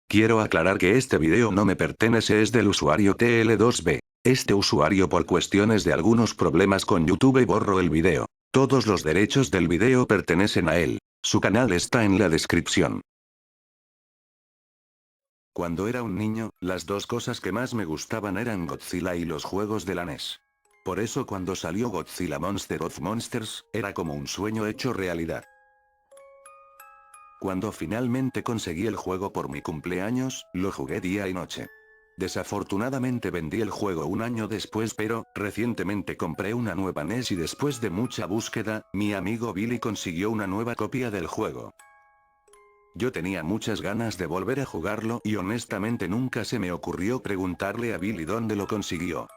Quiero aclarar que este video no me pertenece, es del usuario TL2B. Este usuario por cuestiones de algunos problemas con YouTube borró el video. Todos los derechos del video pertenecen a él. Su canal está en la descripción. Cuando era un niño, las dos cosas que más me gustaban eran Godzilla y los juegos de la NES. Por eso cuando salió Godzilla Monster of Monsters, era como un sueño hecho realidad. Cuando finalmente conseguí el juego por mi cumpleaños, lo jugué día y noche. Desafortunadamente vendí el juego un año después, pero, recientemente compré una nueva NES y después de mucha búsqueda, mi amigo Billy consiguió una nueva copia del juego. Yo tenía muchas ganas de volver a jugarlo y honestamente nunca se me ocurrió preguntarle a Billy dónde lo consiguió.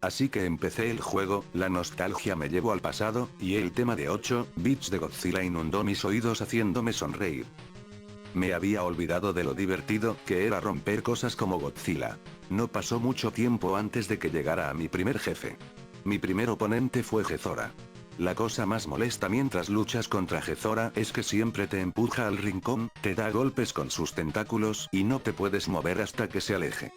Así que empecé el juego, la nostalgia me llevó al pasado, y el tema de 8 bits de Godzilla inundó mis oídos haciéndome sonreír. Me había olvidado de lo divertido que era romper cosas como Godzilla. No pasó mucho tiempo antes de que llegara a mi primer jefe. Mi primer oponente fue Gezora. La cosa más molesta mientras luchas contra Gezora es que siempre te empuja al rincón, te da golpes con sus tentáculos y no te puedes mover hasta que se aleje.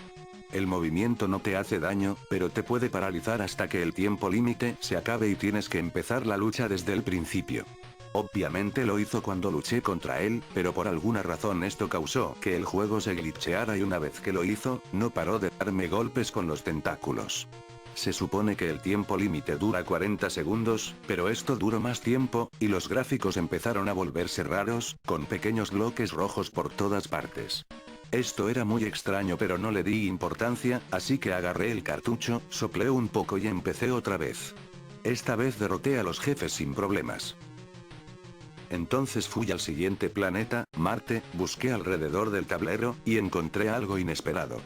El movimiento no te hace daño, pero te puede paralizar hasta que el tiempo límite se acabe y tienes que empezar la lucha desde el principio. Obviamente lo hizo cuando luché contra él, pero por alguna razón esto causó que el juego se glitcheara y una vez que lo hizo, no paró de darme golpes con los tentáculos. Se supone que el tiempo límite dura 40 segundos, pero esto duró más tiempo, y los gráficos empezaron a volverse raros, con pequeños bloques rojos por todas partes. Esto era muy extraño pero no le di importancia, así que agarré el cartucho, soplé un poco y empecé otra vez. Esta vez derroté a los jefes sin problemas. Entonces fui al siguiente planeta, Marte, busqué alrededor del tablero, y encontré algo inesperado.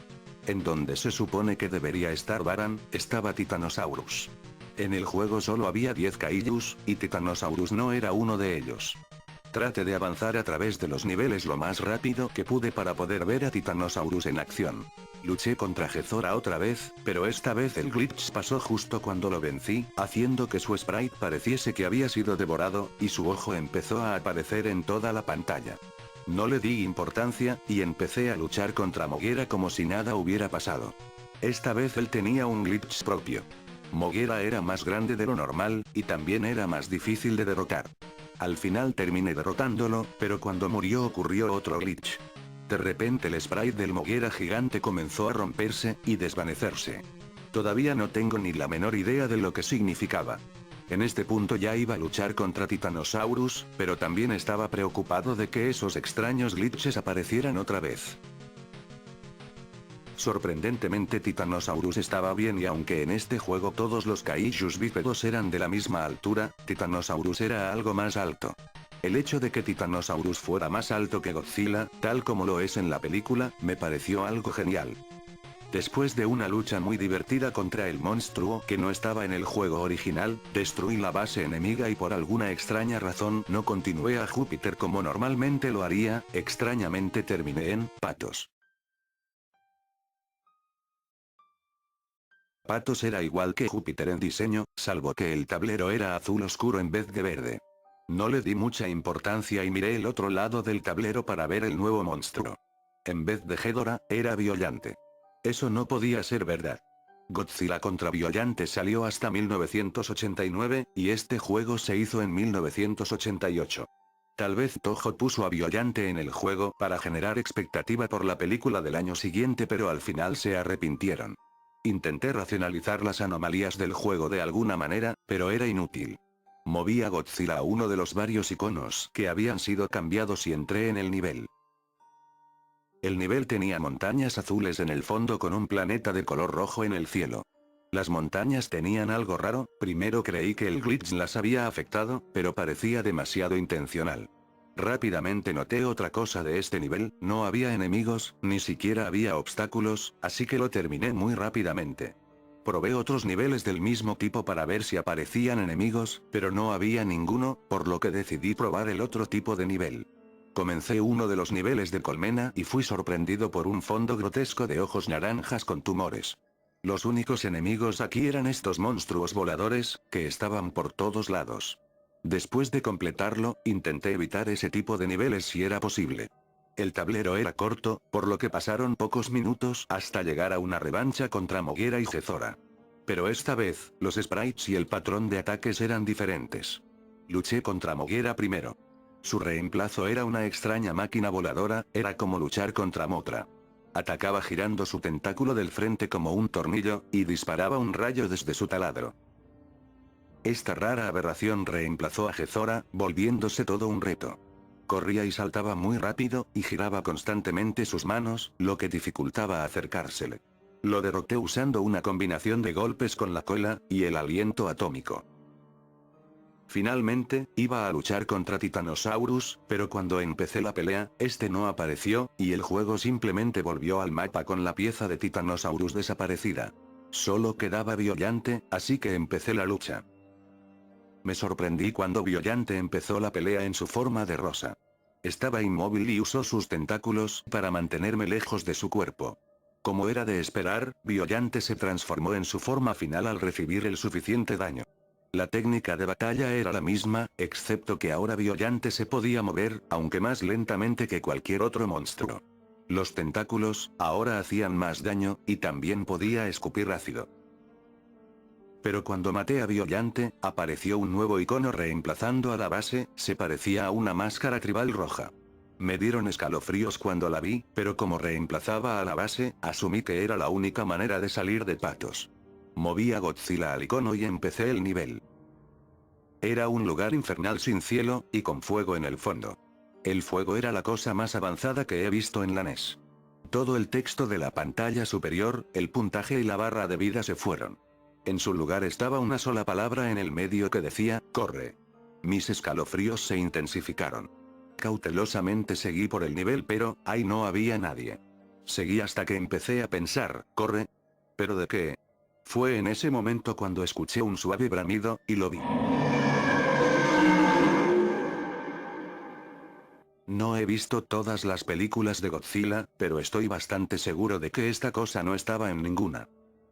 En donde se supone que debería estar Baran, estaba Titanosaurus. En el juego solo había 10 Kaijus, y Titanosaurus no era uno de ellos. Traté de avanzar a través de los niveles lo más rápido que pude para poder ver a Titanosaurus en acción. Luché contra Gezora otra vez, pero esta vez el glitch pasó justo cuando lo vencí, haciendo que su sprite pareciese que había sido devorado, y su ojo empezó a aparecer en toda la pantalla. No le di importancia, y empecé a luchar contra Moguera como si nada hubiera pasado. Esta vez él tenía un glitch propio. Moguera era más grande de lo normal, y también era más difícil de derrotar. Al final terminé derrotándolo, pero cuando murió ocurrió otro glitch. De repente el sprite del Moguera gigante comenzó a romperse y desvanecerse. Todavía no tengo ni la menor idea de lo que significaba. En este punto ya iba a luchar contra Titanosaurus, pero también estaba preocupado de que esos extraños glitches aparecieran otra vez. Sorprendentemente Titanosaurus estaba bien y aunque en este juego todos los kaijus bípedos eran de la misma altura, Titanosaurus era algo más alto. El hecho de que Titanosaurus fuera más alto que Godzilla, tal como lo es en la película, me pareció algo genial. Después de una lucha muy divertida contra el monstruo que no estaba en el juego original, destruí la base enemiga y por alguna extraña razón no continué a Júpiter como normalmente lo haría, extrañamente terminé en Patos. Patos era igual que Júpiter en diseño, salvo que el tablero era azul oscuro en vez de verde. No le di mucha importancia y miré el otro lado del tablero para ver el nuevo monstruo. En vez de Ghidorah, era Biollante. Eso no podía ser verdad. Godzilla contra Biollante salió hasta 1989, y este juego se hizo en 1988. Tal vez Toho puso a Biollante en el juego para generar expectativa por la película del año siguiente, pero al final se arrepintieron. Intenté racionalizar las anomalías del juego de alguna manera, pero era inútil. Moví a Godzilla a uno de los varios iconos que habían sido cambiados y entré en el nivel. El nivel tenía montañas azules en el fondo con un planeta de color rojo en el cielo. Las montañas tenían algo raro, primero creí que el glitch las había afectado, pero parecía demasiado intencional. Rápidamente noté otra cosa de este nivel, no había enemigos, ni siquiera había obstáculos, así que lo terminé muy rápidamente. Probé otros niveles del mismo tipo para ver si aparecían enemigos, pero no había ninguno, por lo que decidí probar el otro tipo de nivel. Comencé uno de los niveles de colmena y fui sorprendido por un fondo grotesco de ojos naranjas con tumores. Los únicos enemigos aquí eran estos monstruos voladores, que estaban por todos lados. Después de completarlo, intenté evitar ese tipo de niveles si era posible. El tablero era corto, por lo que pasaron pocos minutos hasta llegar a una revancha contra Moguera y Gezora. Pero esta vez, los sprites y el patrón de ataques eran diferentes. Luché contra Moguera primero. Su reemplazo era una extraña máquina voladora, era como luchar contra Mothra. Atacaba girando su tentáculo del frente como un tornillo, y disparaba un rayo desde su taladro. Esta rara aberración reemplazó a Gezora, volviéndose todo un reto. Corría y saltaba muy rápido, y giraba constantemente sus manos, lo que dificultaba acercársele. Lo derroté usando una combinación de golpes con la cola, y el aliento atómico. Finalmente, iba a luchar contra Titanosaurus, pero cuando empecé la pelea, este no apareció, y el juego simplemente volvió al mapa con la pieza de Titanosaurus desaparecida. Solo quedaba Biollante, así que empecé la lucha. Me sorprendí cuando Biollante empezó la pelea en su forma de rosa. Estaba inmóvil y usó sus tentáculos para mantenerme lejos de su cuerpo. Como era de esperar, Biollante se transformó en su forma final al recibir el suficiente daño. La técnica de batalla era la misma, excepto que ahora Biollante se podía mover, aunque más lentamente que cualquier otro monstruo. Los tentáculos, ahora hacían más daño, y también podía escupir ácido. Pero cuando maté a Biollante, apareció un nuevo icono reemplazando a la base, se parecía a una máscara tribal roja. Me dieron escalofríos cuando la vi, pero como reemplazaba a la base, asumí que era la única manera de salir de patos. Moví a Godzilla al icono y empecé el nivel. Era un lugar infernal sin cielo, y con fuego en el fondo. El fuego era la cosa más avanzada que he visto en la NES. Todo el texto de la pantalla superior, el puntaje y la barra de vida se fueron. En su lugar estaba una sola palabra en el medio que decía, corre. Mis escalofríos se intensificaron. Cautelosamente seguí por el nivel pero, ahí no había nadie. Seguí hasta que empecé a pensar, ¿corre? ¿Pero de qué? Fue en ese momento cuando escuché un suave bramido, y lo vi. No he visto todas las películas de Godzilla, pero estoy bastante seguro de que esta cosa no estaba en ninguna.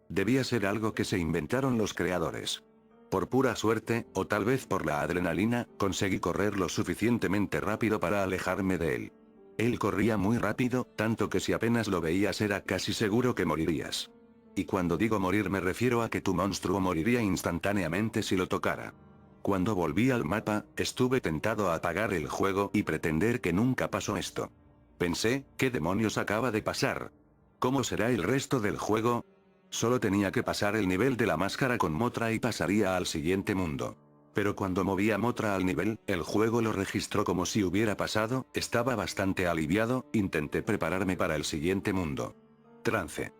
Debía ser algo que se inventaron los creadores. Por pura suerte, o tal vez por la adrenalina, conseguí correr lo suficientemente rápido para alejarme de él. Él corría muy rápido, tanto que si apenas lo veías era casi seguro que morirías. Y cuando digo morir me refiero a que tu monstruo moriría instantáneamente si lo tocara. Cuando volví al mapa, estuve tentado a apagar el juego y pretender que nunca pasó esto. Pensé, ¿qué demonios acaba de pasar? ¿Cómo será el resto del juego? Solo tenía que pasar el nivel de la máscara con Mothra y pasaría al siguiente mundo. Pero cuando moví a Mothra al nivel, el juego lo registró como si hubiera pasado, estaba bastante aliviado, intenté prepararme para el siguiente mundo. Trance.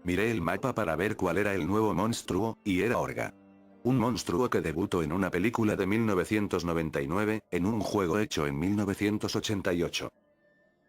Miré el mapa para ver cuál era el nuevo monstruo, y era Orga. Un monstruo que debutó en una película de 1999, en un juego hecho en 1988.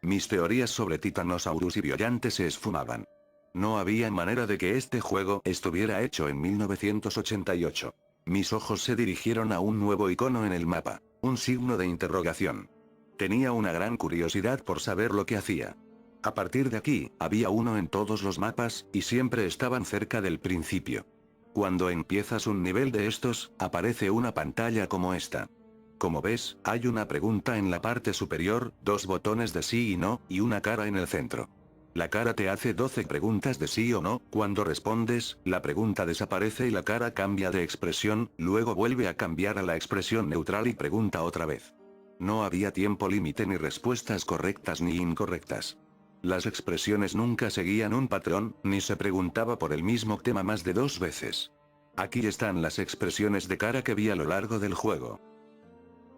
Mis teorías sobre Titanosaurus y Biollante se esfumaban. No había manera de que este juego estuviera hecho en 1988. Mis ojos se dirigieron a un nuevo icono en el mapa, un signo de interrogación. Tenía una gran curiosidad por saber lo que hacía. A partir de aquí, había uno en todos los mapas, y siempre estaban cerca del principio. Cuando empiezas un nivel de estos, aparece una pantalla como esta. Como ves, hay una pregunta en la parte superior, dos botones de sí y no, y una cara en el centro. La cara te hace 12 preguntas de sí o no, cuando respondes, la pregunta desaparece y la cara cambia de expresión, luego vuelve a cambiar a la expresión neutral y pregunta otra vez. No había tiempo límite ni respuestas correctas ni incorrectas. Las expresiones nunca seguían un patrón, ni se preguntaba por el mismo tema más de 2 veces. Aquí están las expresiones de cara que vi a lo largo del juego.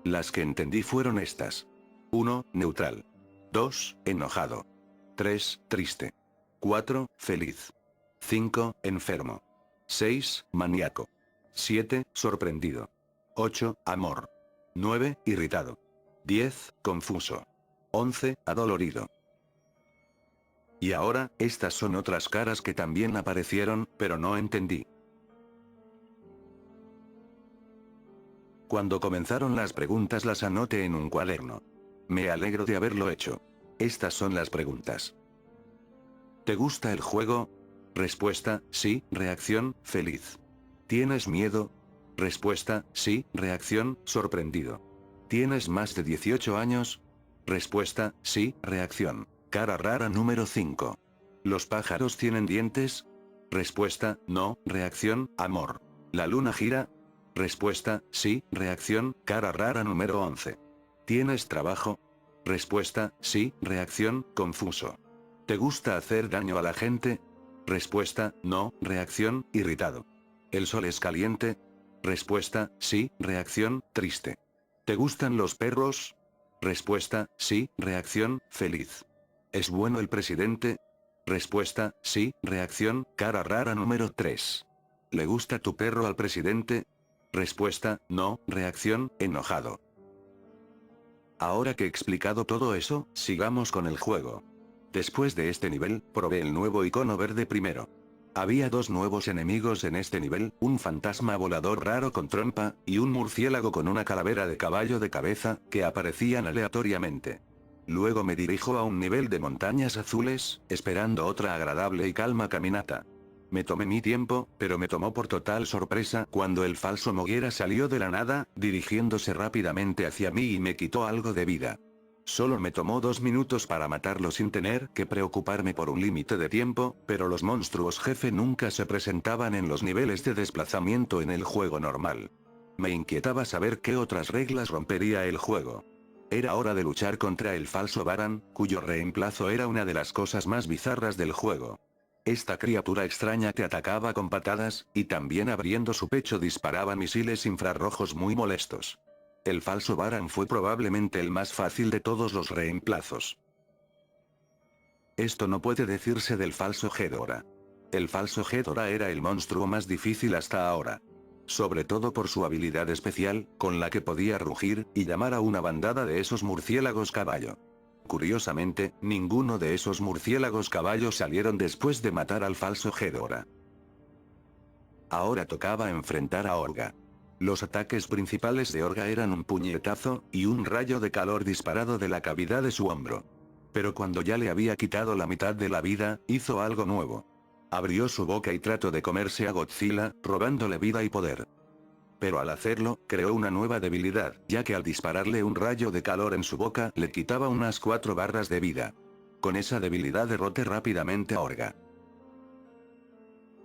Las que entendí fueron estas. 1. Neutral. 2. Enojado. 3. Triste. 4. Feliz. 5. Enfermo. 6. Maníaco. 7. Sorprendido. 8. Amor. 9. Irritado. 10. Confuso. 11. Adolorido. Y ahora, estas son otras caras que también aparecieron, pero no entendí. Cuando comenzaron las preguntas las anoté en un cuaderno. Me alegro de haberlo hecho. Estas son las preguntas. ¿Te gusta el juego? Respuesta, sí, reacción, feliz. ¿Tienes miedo? Respuesta, sí, reacción, sorprendido. ¿Tienes más de 18 años? Respuesta, sí, reacción. Cara rara número 5. ¿Los pájaros tienen dientes? Respuesta, no, reacción, amor. ¿La luna gira? Respuesta, sí, reacción, cara rara número 11. ¿Tienes trabajo? Respuesta, sí, reacción, confuso. ¿Te gusta hacer daño a la gente? Respuesta, no, reacción, irritado. ¿El sol es caliente? Respuesta, sí, reacción, triste. ¿Te gustan los perros? Respuesta, sí, reacción, feliz. ¿Es bueno el presidente? Respuesta, sí, reacción, cara rara número 3. ¿Le gusta tu perro al presidente? Respuesta, no, reacción, enojado. Ahora que he explicado todo eso, sigamos con el juego. Después de este nivel, probé el nuevo icono verde primero. Había dos nuevos enemigos en este nivel, un fantasma volador raro con trompa, y un murciélago con una calavera de caballo de cabeza, que aparecían aleatoriamente. Luego me dirijo a un nivel de montañas azules, esperando otra agradable y calma caminata. Me tomé mi tiempo, pero me tomó por total sorpresa cuando el falso Moguera salió de la nada, dirigiéndose rápidamente hacia mí y me quitó algo de vida. Solo me tomó 2 minutos para matarlo sin tener que preocuparme por un límite de tiempo, pero los monstruos jefe nunca se presentaban en los niveles de desplazamiento en el juego normal. Me inquietaba saber qué otras reglas rompería el juego. Era hora de luchar contra el falso Baran, cuyo reemplazo era una de las cosas más bizarras del juego. Esta criatura extraña te atacaba con patadas, y también abriendo su pecho disparaba misiles infrarrojos muy molestos. El falso Baran fue probablemente el más fácil de todos los reemplazos. Esto no puede decirse del falso Ghidorah. El falso Ghidorah era el monstruo más difícil hasta ahora. Sobre todo por su habilidad especial, con la que podía rugir, y llamar a una bandada de esos murciélagos caballo. Curiosamente, ninguno de esos murciélagos caballos salieron después de matar al falso Ghidorah. Ahora tocaba enfrentar a Orga. Los ataques principales de Orga eran un puñetazo, y un rayo de calor disparado de la cavidad de su hombro. Pero cuando ya le había quitado la mitad de la vida, hizo algo nuevo. Abrió su boca y trató de comerse a Godzilla, robándole vida y poder. Pero al hacerlo, creó una nueva debilidad, ya que al dispararle un rayo de calor en su boca, le quitaba unas 4 barras de vida. Con esa debilidad derroté rápidamente a Orga.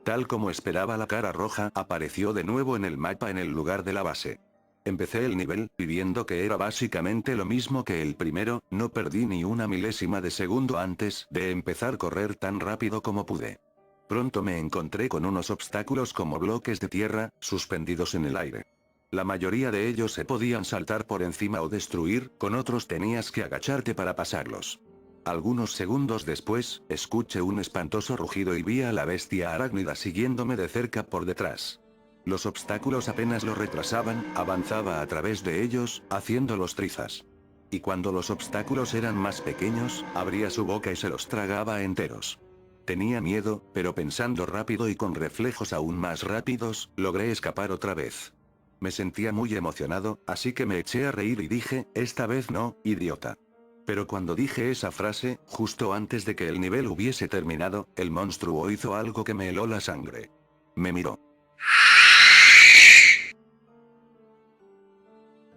Tal como esperaba, la cara roja apareció de nuevo en el mapa en el lugar de la base. Empecé el nivel, y viendo que era básicamente lo mismo que el primero, no perdí ni una milésima de segundo antes de empezar a correr tan rápido como pude. Pronto me encontré con unos obstáculos como bloques de tierra, suspendidos en el aire. La mayoría de ellos se podían saltar por encima o destruir, con otros tenías que agacharte para pasarlos. Algunos segundos después, escuché un espantoso rugido y vi a la bestia arácnida siguiéndome de cerca por detrás. Los obstáculos apenas lo retrasaban, avanzaba a través de ellos, haciéndolos trizas. Y cuando los obstáculos eran más pequeños, abría su boca y se los tragaba enteros. Tenía miedo, pero pensando rápido y con reflejos aún más rápidos, logré escapar otra vez. Me sentía muy emocionado, así que me eché a reír y dije, esta vez no, idiota. Pero cuando dije esa frase, justo antes de que el nivel hubiese terminado, el monstruo hizo algo que me heló la sangre. Me miró.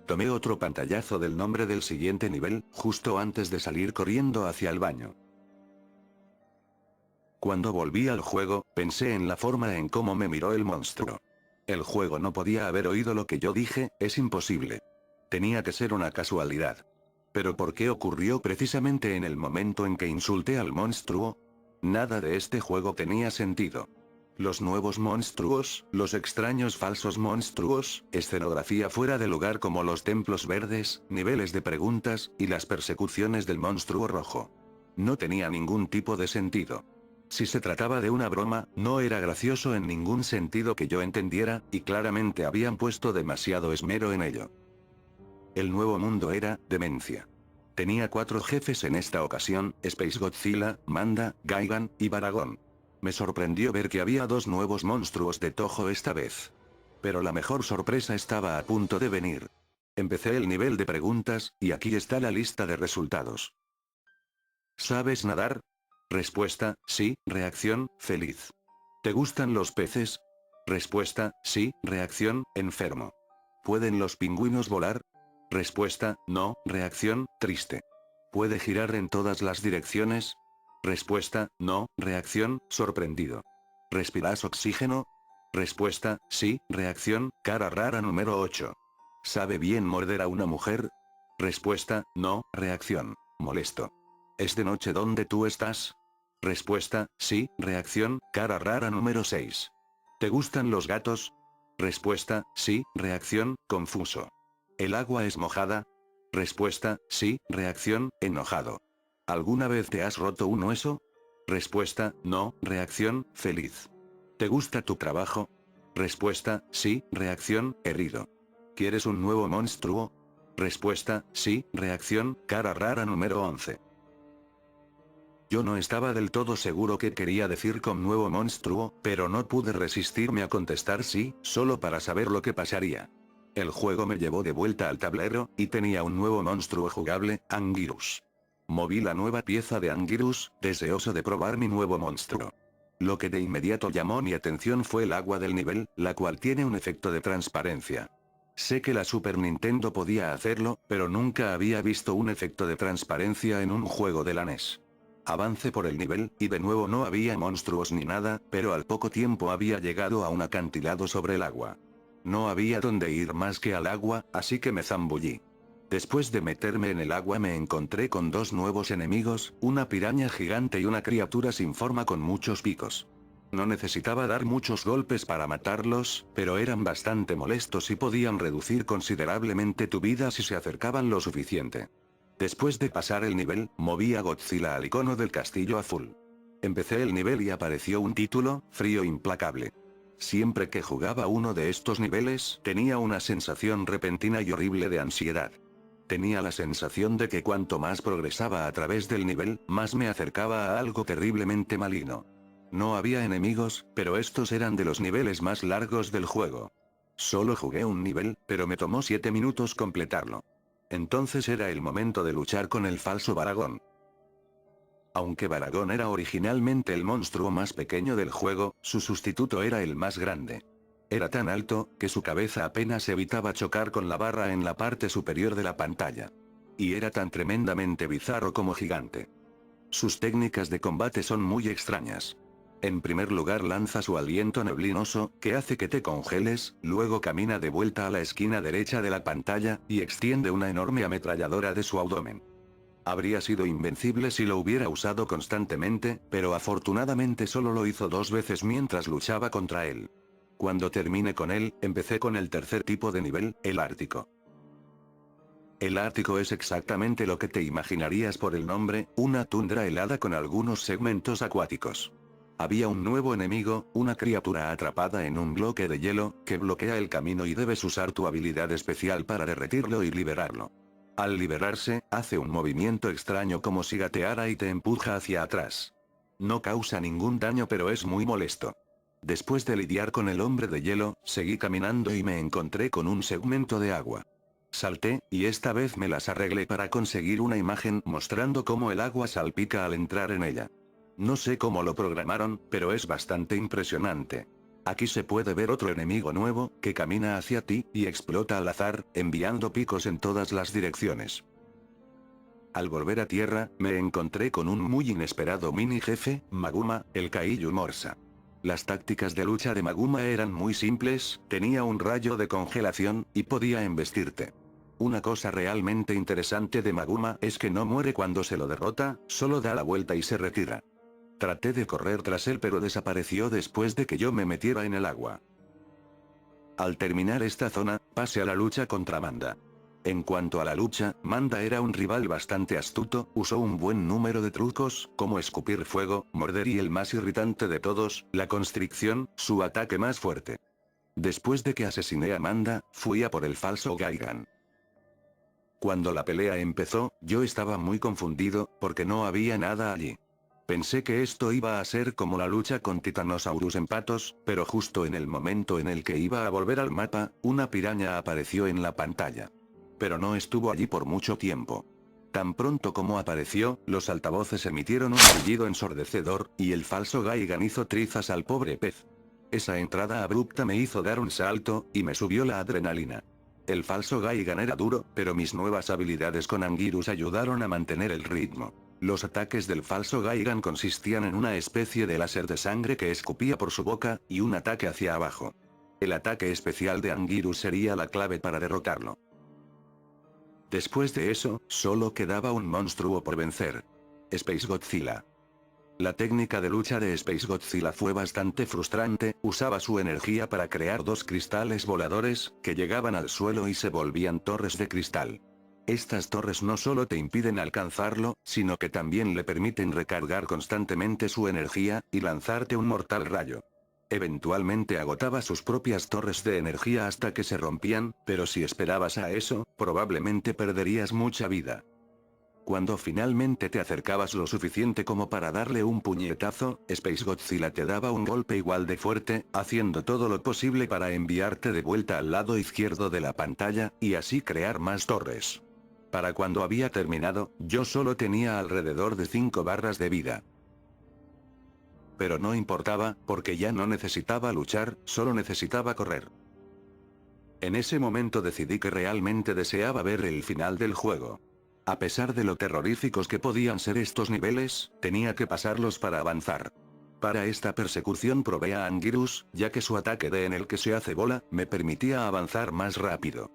Tomé otro pantallazo del nombre del siguiente nivel, justo antes de salir corriendo hacia el baño. Cuando volví al juego, pensé en la forma en cómo me miró el monstruo. El juego no podía haber oído lo que yo dije, es imposible. Tenía que ser una casualidad. ¿Pero por qué ocurrió precisamente en el momento en que insulté al monstruo? Nada de este juego tenía sentido. Los nuevos monstruos, los extraños falsos monstruos, escenografía fuera de lugar como los templos verdes, niveles de preguntas, y las persecuciones del monstruo rojo. No tenía ningún tipo de sentido. Si se trataba de una broma, no era gracioso en ningún sentido que yo entendiera, y claramente habían puesto demasiado esmero en ello. El nuevo mundo era, demencia. Tenía 4 jefes en esta ocasión, Space Godzilla, Manda, Gigan, y Baragon. Me sorprendió ver que había 2 nuevos monstruos de Toho esta vez. Pero la mejor sorpresa estaba a punto de venir. Empecé el nivel de preguntas, y aquí está la lista de resultados. ¿Sabes nadar? Respuesta, sí, reacción, feliz. ¿Te gustan los peces? Respuesta, sí, reacción, enfermo. ¿Pueden los pingüinos volar? Respuesta, no, reacción, triste. ¿Puede girar en todas las direcciones? Respuesta, no, reacción, sorprendido. ¿Respiras oxígeno? Respuesta, sí, reacción, cara rara número 8. ¿Sabe bien morder a una mujer? Respuesta, no, reacción, molesto. ¿Es de noche donde tú estás? Respuesta, sí, reacción, cara rara número 6. ¿Te gustan los gatos? Respuesta, sí, reacción, confuso. ¿El agua es mojada? Respuesta, sí, reacción, enojado. ¿Alguna vez te has roto un hueso? Respuesta, no, reacción, feliz. ¿Te gusta tu trabajo? Respuesta, sí, reacción, herido. ¿Quieres un nuevo monstruo? Respuesta, sí, reacción, cara rara número 11. Yo no estaba del todo seguro qué quería decir con nuevo monstruo, pero no pude resistirme a contestar sí, solo para saber lo que pasaría. El juego me llevó de vuelta al tablero, y tenía un nuevo monstruo jugable, Anguirus. Moví la nueva pieza de Anguirus, deseoso de probar mi nuevo monstruo. Lo que de inmediato llamó mi atención fue el agua del nivel, la cual tiene un efecto de transparencia. Sé que la Super Nintendo podía hacerlo, pero nunca había visto un efecto de transparencia en un juego de la NES. Avancé por el nivel, y de nuevo no había monstruos ni nada, pero al poco tiempo había llegado a un acantilado sobre el agua. No había dónde ir más que al agua, así que me zambullí. Después de meterme en el agua me encontré con dos nuevos enemigos, una piraña gigante y una criatura sin forma con muchos picos. No necesitaba dar muchos golpes para matarlos, pero eran bastante molestos y podían reducir considerablemente tu vida si se acercaban lo suficiente. Después de pasar el nivel, moví a Godzilla al icono del castillo azul. Empecé el nivel y apareció un título, Frío Implacable. Siempre que jugaba uno de estos niveles, tenía una sensación repentina y horrible de ansiedad. Tenía la sensación de que cuanto más progresaba a través del nivel, más me acercaba a algo terriblemente maligno. No había enemigos, pero estos eran de los niveles más largos del juego. Solo jugué un nivel, pero me tomó 7 minutos completarlo. Entonces era el momento de luchar con el falso Baragón. Aunque Baragón era originalmente el monstruo más pequeño del juego, su sustituto era el más grande. Era tan alto, que su cabeza apenas evitaba chocar con la barra en la parte superior de la pantalla. Y era tan tremendamente bizarro como gigante. Sus técnicas de combate son muy extrañas. En primer lugar lanza su aliento neblinoso, que hace que te congeles, luego camina de vuelta a la esquina derecha de la pantalla, y extiende una enorme ametralladora de su abdomen. Habría sido invencible si lo hubiera usado constantemente, pero afortunadamente solo lo hizo 2 veces mientras luchaba contra él. Cuando terminé con él, empecé con el tercer tipo de nivel, el Ártico. El Ártico es exactamente lo que te imaginarías por el nombre, una tundra helada con algunos segmentos acuáticos. Había un nuevo enemigo, una criatura atrapada en un bloque de hielo, que bloquea el camino y debes usar tu habilidad especial para derretirlo y liberarlo. Al liberarse, hace un movimiento extraño como si gateara y te empuja hacia atrás. No causa ningún daño pero es muy molesto. Después de lidiar con el hombre de hielo, seguí caminando y me encontré con un segmento de agua. Salté, y esta vez me las arreglé para conseguir una imagen mostrando cómo el agua salpica al entrar en ella. No sé cómo lo programaron, pero es bastante impresionante. Aquí se puede ver otro enemigo nuevo, que camina hacia ti, y explota al azar, enviando picos en todas las direcciones. Al volver a tierra, me encontré con un muy inesperado mini jefe, Maguma, el Kaiju Morsa. Las tácticas de lucha de Maguma eran muy simples, tenía un rayo de congelación, y podía embestirte. Una cosa realmente interesante de Maguma es que no muere cuando se lo derrota, solo da la vuelta y se retira. Traté de correr tras él pero desapareció después de que yo me metiera en el agua. Al terminar esta zona, pasé a la lucha contra Manda. En cuanto a la lucha, Manda era un rival bastante astuto, usó un buen número de trucos, como escupir fuego, morder y el más irritante de todos, la constricción, su ataque más fuerte. Después de que asesiné a Manda, fui a por el falso Gaigan. Cuando la pelea empezó, yo estaba muy confundido, porque no había nada allí. Pensé que esto iba a ser como la lucha con Titanosaurus en patos, pero justo en el momento en el que iba a volver al mapa, una piraña apareció en la pantalla. Pero no estuvo allí por mucho tiempo. Tan pronto como apareció, los altavoces emitieron un chillido ensordecedor, y el falso Gaigan hizo trizas al pobre pez. Esa entrada abrupta me hizo dar un salto, y me subió la adrenalina. El falso Gaigan era duro, pero mis nuevas habilidades con Anguirus ayudaron a mantener el ritmo. Los ataques del falso Gaigan consistían en una especie de láser de sangre que escupía por su boca, y un ataque hacia abajo. El ataque especial de Anguirus sería la clave para derrotarlo. Después de eso, solo quedaba un monstruo por vencer. Space Godzilla. La técnica de lucha de Space Godzilla fue bastante frustrante, usaba su energía para crear dos cristales voladores, que llegaban al suelo y se volvían torres de cristal. Estas torres no solo te impiden alcanzarlo, sino que también le permiten recargar constantemente su energía, y lanzarte un mortal rayo. Eventualmente agotaba sus propias torres de energía hasta que se rompían, pero si esperabas a eso, probablemente perderías mucha vida. Cuando finalmente te acercabas lo suficiente como para darle un puñetazo, Space Godzilla te daba un golpe igual de fuerte, haciendo todo lo posible para enviarte de vuelta al lado izquierdo de la pantalla, y así crear más torres. Para cuando había terminado, yo solo tenía alrededor de 5 barras de vida. Pero no importaba, porque ya no necesitaba luchar, solo necesitaba correr. En ese momento decidí que realmente deseaba ver el final del juego. A pesar de lo terroríficos que podían ser estos niveles, tenía que pasarlos para avanzar. Para esta persecución probé a Anguirus, ya que su ataque de en el que se hace bola, me permitía avanzar más rápido.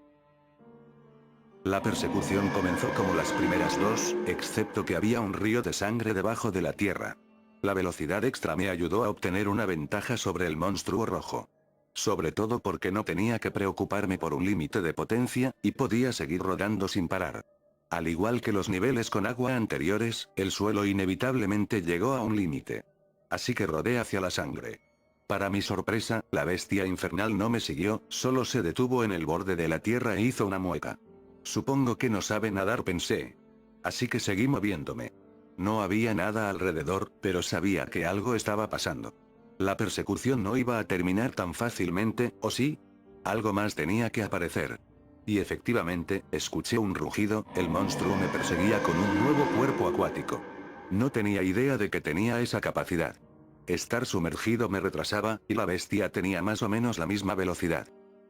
La persecución comenzó como las primeras dos, excepto que había un río de sangre debajo de la tierra. La velocidad extra me ayudó a obtener una ventaja sobre el monstruo rojo. Sobre todo porque no tenía que preocuparme por un límite de potencia, y podía seguir rodando sin parar. Al igual que los niveles con agua anteriores, el suelo inevitablemente llegó a un límite. Así que rodé hacia la sangre. Para mi sorpresa, la bestia infernal no me siguió, solo se detuvo en el borde de la tierra e hizo una mueca. Supongo que no sabe nadar, pensé. Así que seguí moviéndome. No había nada alrededor, pero sabía que algo estaba pasando. La persecución no iba a terminar tan fácilmente, ¿o sí? Algo más tenía que aparecer. Y efectivamente, escuché un rugido, el monstruo me perseguía con un nuevo cuerpo acuático. No tenía idea de que tenía esa capacidad. Estar sumergido me retrasaba, y la bestia tenía más o menos la misma velocidad.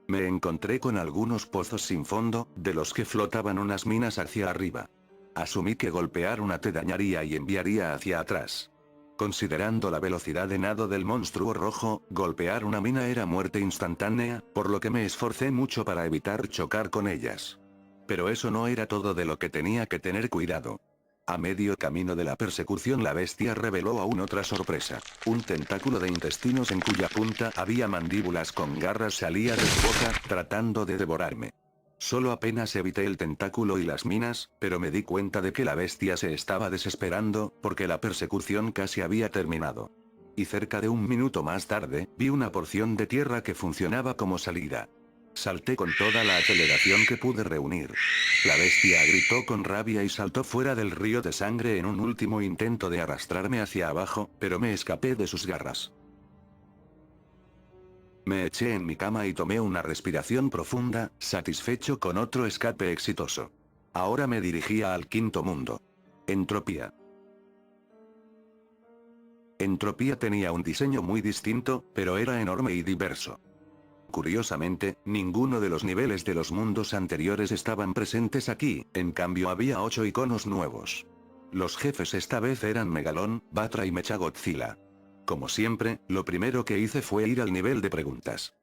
Me encontré con algunos pozos sin fondo, de los que flotaban unas minas hacia arriba. Asumí que golpear una te dañaría y enviaría hacia atrás. Considerando la velocidad de nado del monstruo rojo, golpear una mina era muerte instantánea, por lo que me esforcé mucho para evitar chocar con ellas. Pero eso no era todo de lo que tenía que tener cuidado. A medio camino de la persecución la bestia reveló aún otra sorpresa. Un tentáculo de intestinos en cuya punta había mandíbulas con garras salía de su boca, tratando de devorarme. Solo apenas evité el tentáculo y las minas, pero me di cuenta de que la bestia se estaba desesperando, porque la persecución casi había terminado. Y cerca de un minuto más tarde, vi una porción de tierra que funcionaba como salida. Salté con toda la aceleración que pude reunir. La bestia gritó con rabia y saltó fuera del río de sangre en un último intento de arrastrarme hacia abajo, pero me escapé de sus garras. Me eché en mi cama y tomé una respiración profunda, satisfecho con otro escape exitoso. Ahora me dirigía al quinto mundo. Entropía. Entropía tenía un diseño muy distinto, pero era enorme y diverso. Curiosamente, ninguno de los niveles de los mundos anteriores estaban presentes aquí, en cambio había 8 iconos nuevos. Los jefes esta vez eran Megalón, Batra y Mechagodzilla. Como siempre, lo primero que hice fue ir al nivel de preguntas.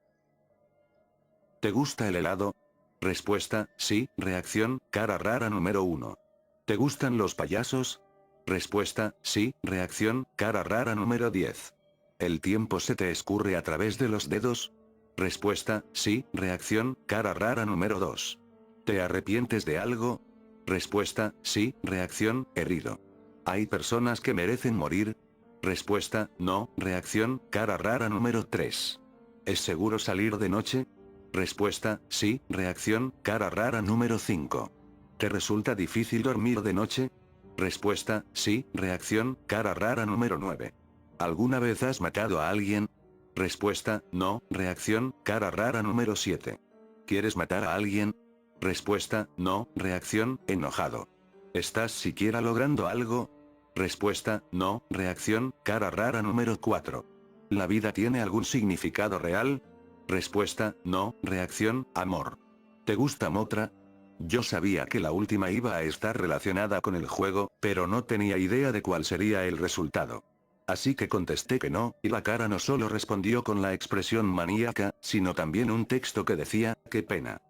¿Te gusta el helado? Respuesta, sí, reacción, cara rara número 1. ¿Te gustan los payasos? Respuesta, sí, reacción, cara rara número 10. ¿El tiempo se te escurre a través de los dedos? Respuesta, sí, reacción, cara rara número 2. ¿Te arrepientes de algo? Respuesta, sí, reacción, herido. ¿Hay personas que merecen morir? Respuesta, no, reacción, cara rara número 3. ¿Es seguro salir de noche? Respuesta, sí, reacción, cara rara número 5. ¿Te resulta difícil dormir de noche? Respuesta, sí, reacción, cara rara número 9. ¿Alguna vez has matado a alguien? Respuesta, no, reacción, cara rara número 7. ¿Quieres matar a alguien? Respuesta, no, reacción, enojado. ¿Estás siquiera logrando algo? Respuesta, no, reacción, cara rara número 4. ¿La vida tiene algún significado real? Respuesta, no, reacción, amor. ¿Te gusta Motra? Yo sabía que la última iba a estar relacionada con el juego, pero no tenía idea de cuál sería el resultado. Así que contesté que no, y la cara no solo respondió con la expresión maníaca, sino también un texto que decía, qué pena.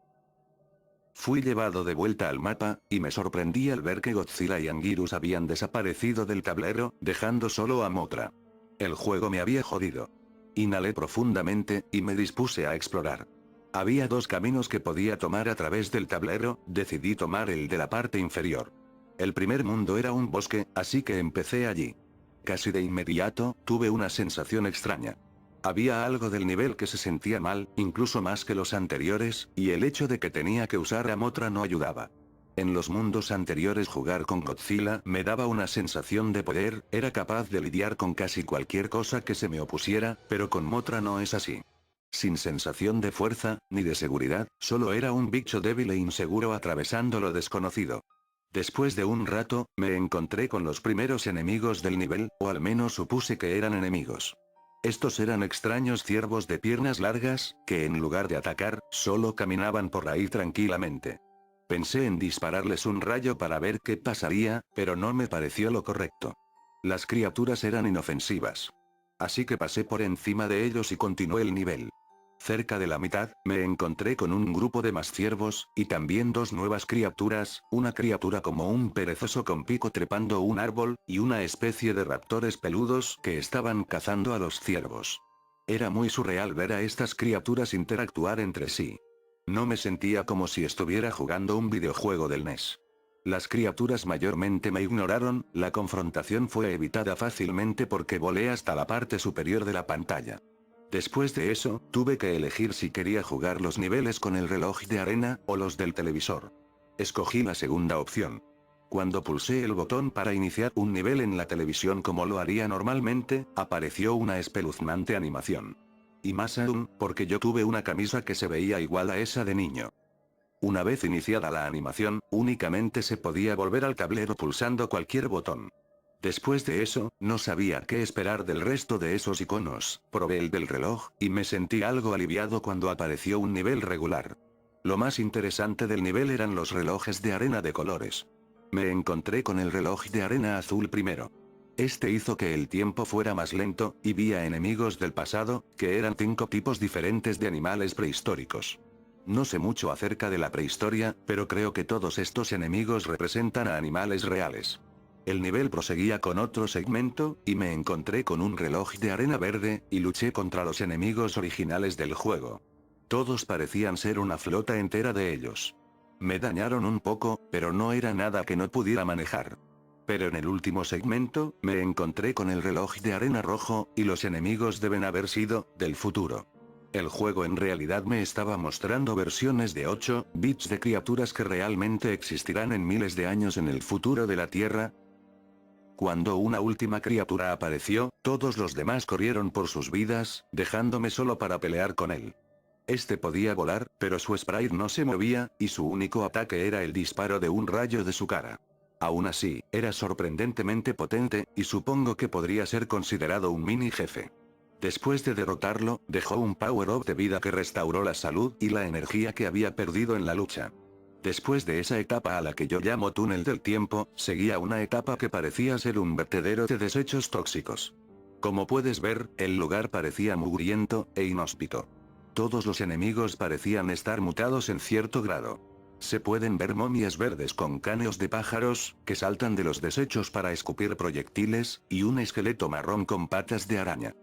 Fui llevado de vuelta al mapa, y me sorprendí al ver que Godzilla y Anguirus habían desaparecido del tablero, dejando solo a Mothra. El juego me había jodido. Inhalé profundamente, y me dispuse a explorar. Había dos caminos que podía tomar a través del tablero, decidí tomar el de la parte inferior. El primer mundo era un bosque, así que empecé allí. Casi de inmediato, tuve una sensación extraña. Había algo del nivel que se sentía mal, incluso más que los anteriores, y el hecho de que tenía que usar a Mothra no ayudaba. En los mundos anteriores jugar con Godzilla me daba una sensación de poder, era capaz de lidiar con casi cualquier cosa que se me opusiera, pero con Mothra no es así. Sin sensación de fuerza, ni de seguridad, solo era un bicho débil e inseguro atravesando lo desconocido. Después de un rato, me encontré con los primeros enemigos del nivel, o al menos supuse que eran enemigos. Estos eran extraños ciervos de piernas largas, que en lugar de atacar, solo caminaban por ahí tranquilamente. Pensé en dispararles un rayo para ver qué pasaría, pero no me pareció lo correcto. Las criaturas eran inofensivas. Así que pasé por encima de ellos y continué el nivel. Cerca de la mitad, me encontré con un grupo de más ciervos, y también dos nuevas criaturas, una criatura como un perezoso con pico trepando un árbol, y una especie de raptores peludos que estaban cazando a los ciervos. Era muy surreal ver a estas criaturas interactuar entre sí. No me sentía como si estuviera jugando un videojuego del NES. Las criaturas mayormente me ignoraron, la confrontación fue evitada fácilmente porque volé hasta la parte superior de la pantalla. Después de eso, tuve que elegir si quería jugar los niveles con el reloj de arena, o los del televisor. Escogí la segunda opción. Cuando pulsé el botón para iniciar un nivel en la televisión como lo haría normalmente, apareció una espeluznante animación. Y más aún, porque yo tuve una camisa que se veía igual a esa de niño. Una vez iniciada la animación, únicamente se podía volver al tablero pulsando cualquier botón. Después de eso, no sabía qué esperar del resto de esos iconos, probé el del reloj, y me sentí algo aliviado cuando apareció un nivel regular. Lo más interesante del nivel eran los relojes de arena de colores. Me encontré con el reloj de arena azul primero. Este hizo que el tiempo fuera más lento, y vi a enemigos del pasado, que eran 5 tipos diferentes de animales prehistóricos. No sé mucho acerca de la prehistoria, pero creo que todos estos enemigos representan a animales reales. El nivel proseguía con otro segmento, y me encontré con un reloj de arena verde, y luché contra los enemigos originales del juego. Todos parecían ser una flota entera de ellos. Me dañaron un poco, pero no era nada que no pudiera manejar. Pero en el último segmento, me encontré con el reloj de arena rojo, y los enemigos deben haber sido, del futuro. El juego en realidad me estaba mostrando versiones de 8 bits de criaturas que realmente existirán en miles de años en el futuro de la Tierra. Cuando una última criatura apareció, todos los demás corrieron por sus vidas, dejándome solo para pelear con él. Este podía volar, pero su sprite no se movía, y su único ataque era el disparo de un rayo de su cara. Aún así, era sorprendentemente potente, y supongo que podría ser considerado un mini jefe. Después de derrotarlo, dejó un power-up de vida que restauró la salud y la energía que había perdido en la lucha. Después de esa etapa a la que yo llamo túnel del tiempo, seguía una etapa que parecía ser un vertedero de desechos tóxicos. Como puedes ver, el lugar parecía mugriento e inhóspito. Todos los enemigos parecían estar mutados en cierto grado. Se pueden ver momias verdes con cráneos de pájaros, que saltan de los desechos para escupir proyectiles, y un esqueleto marrón con patas de araña.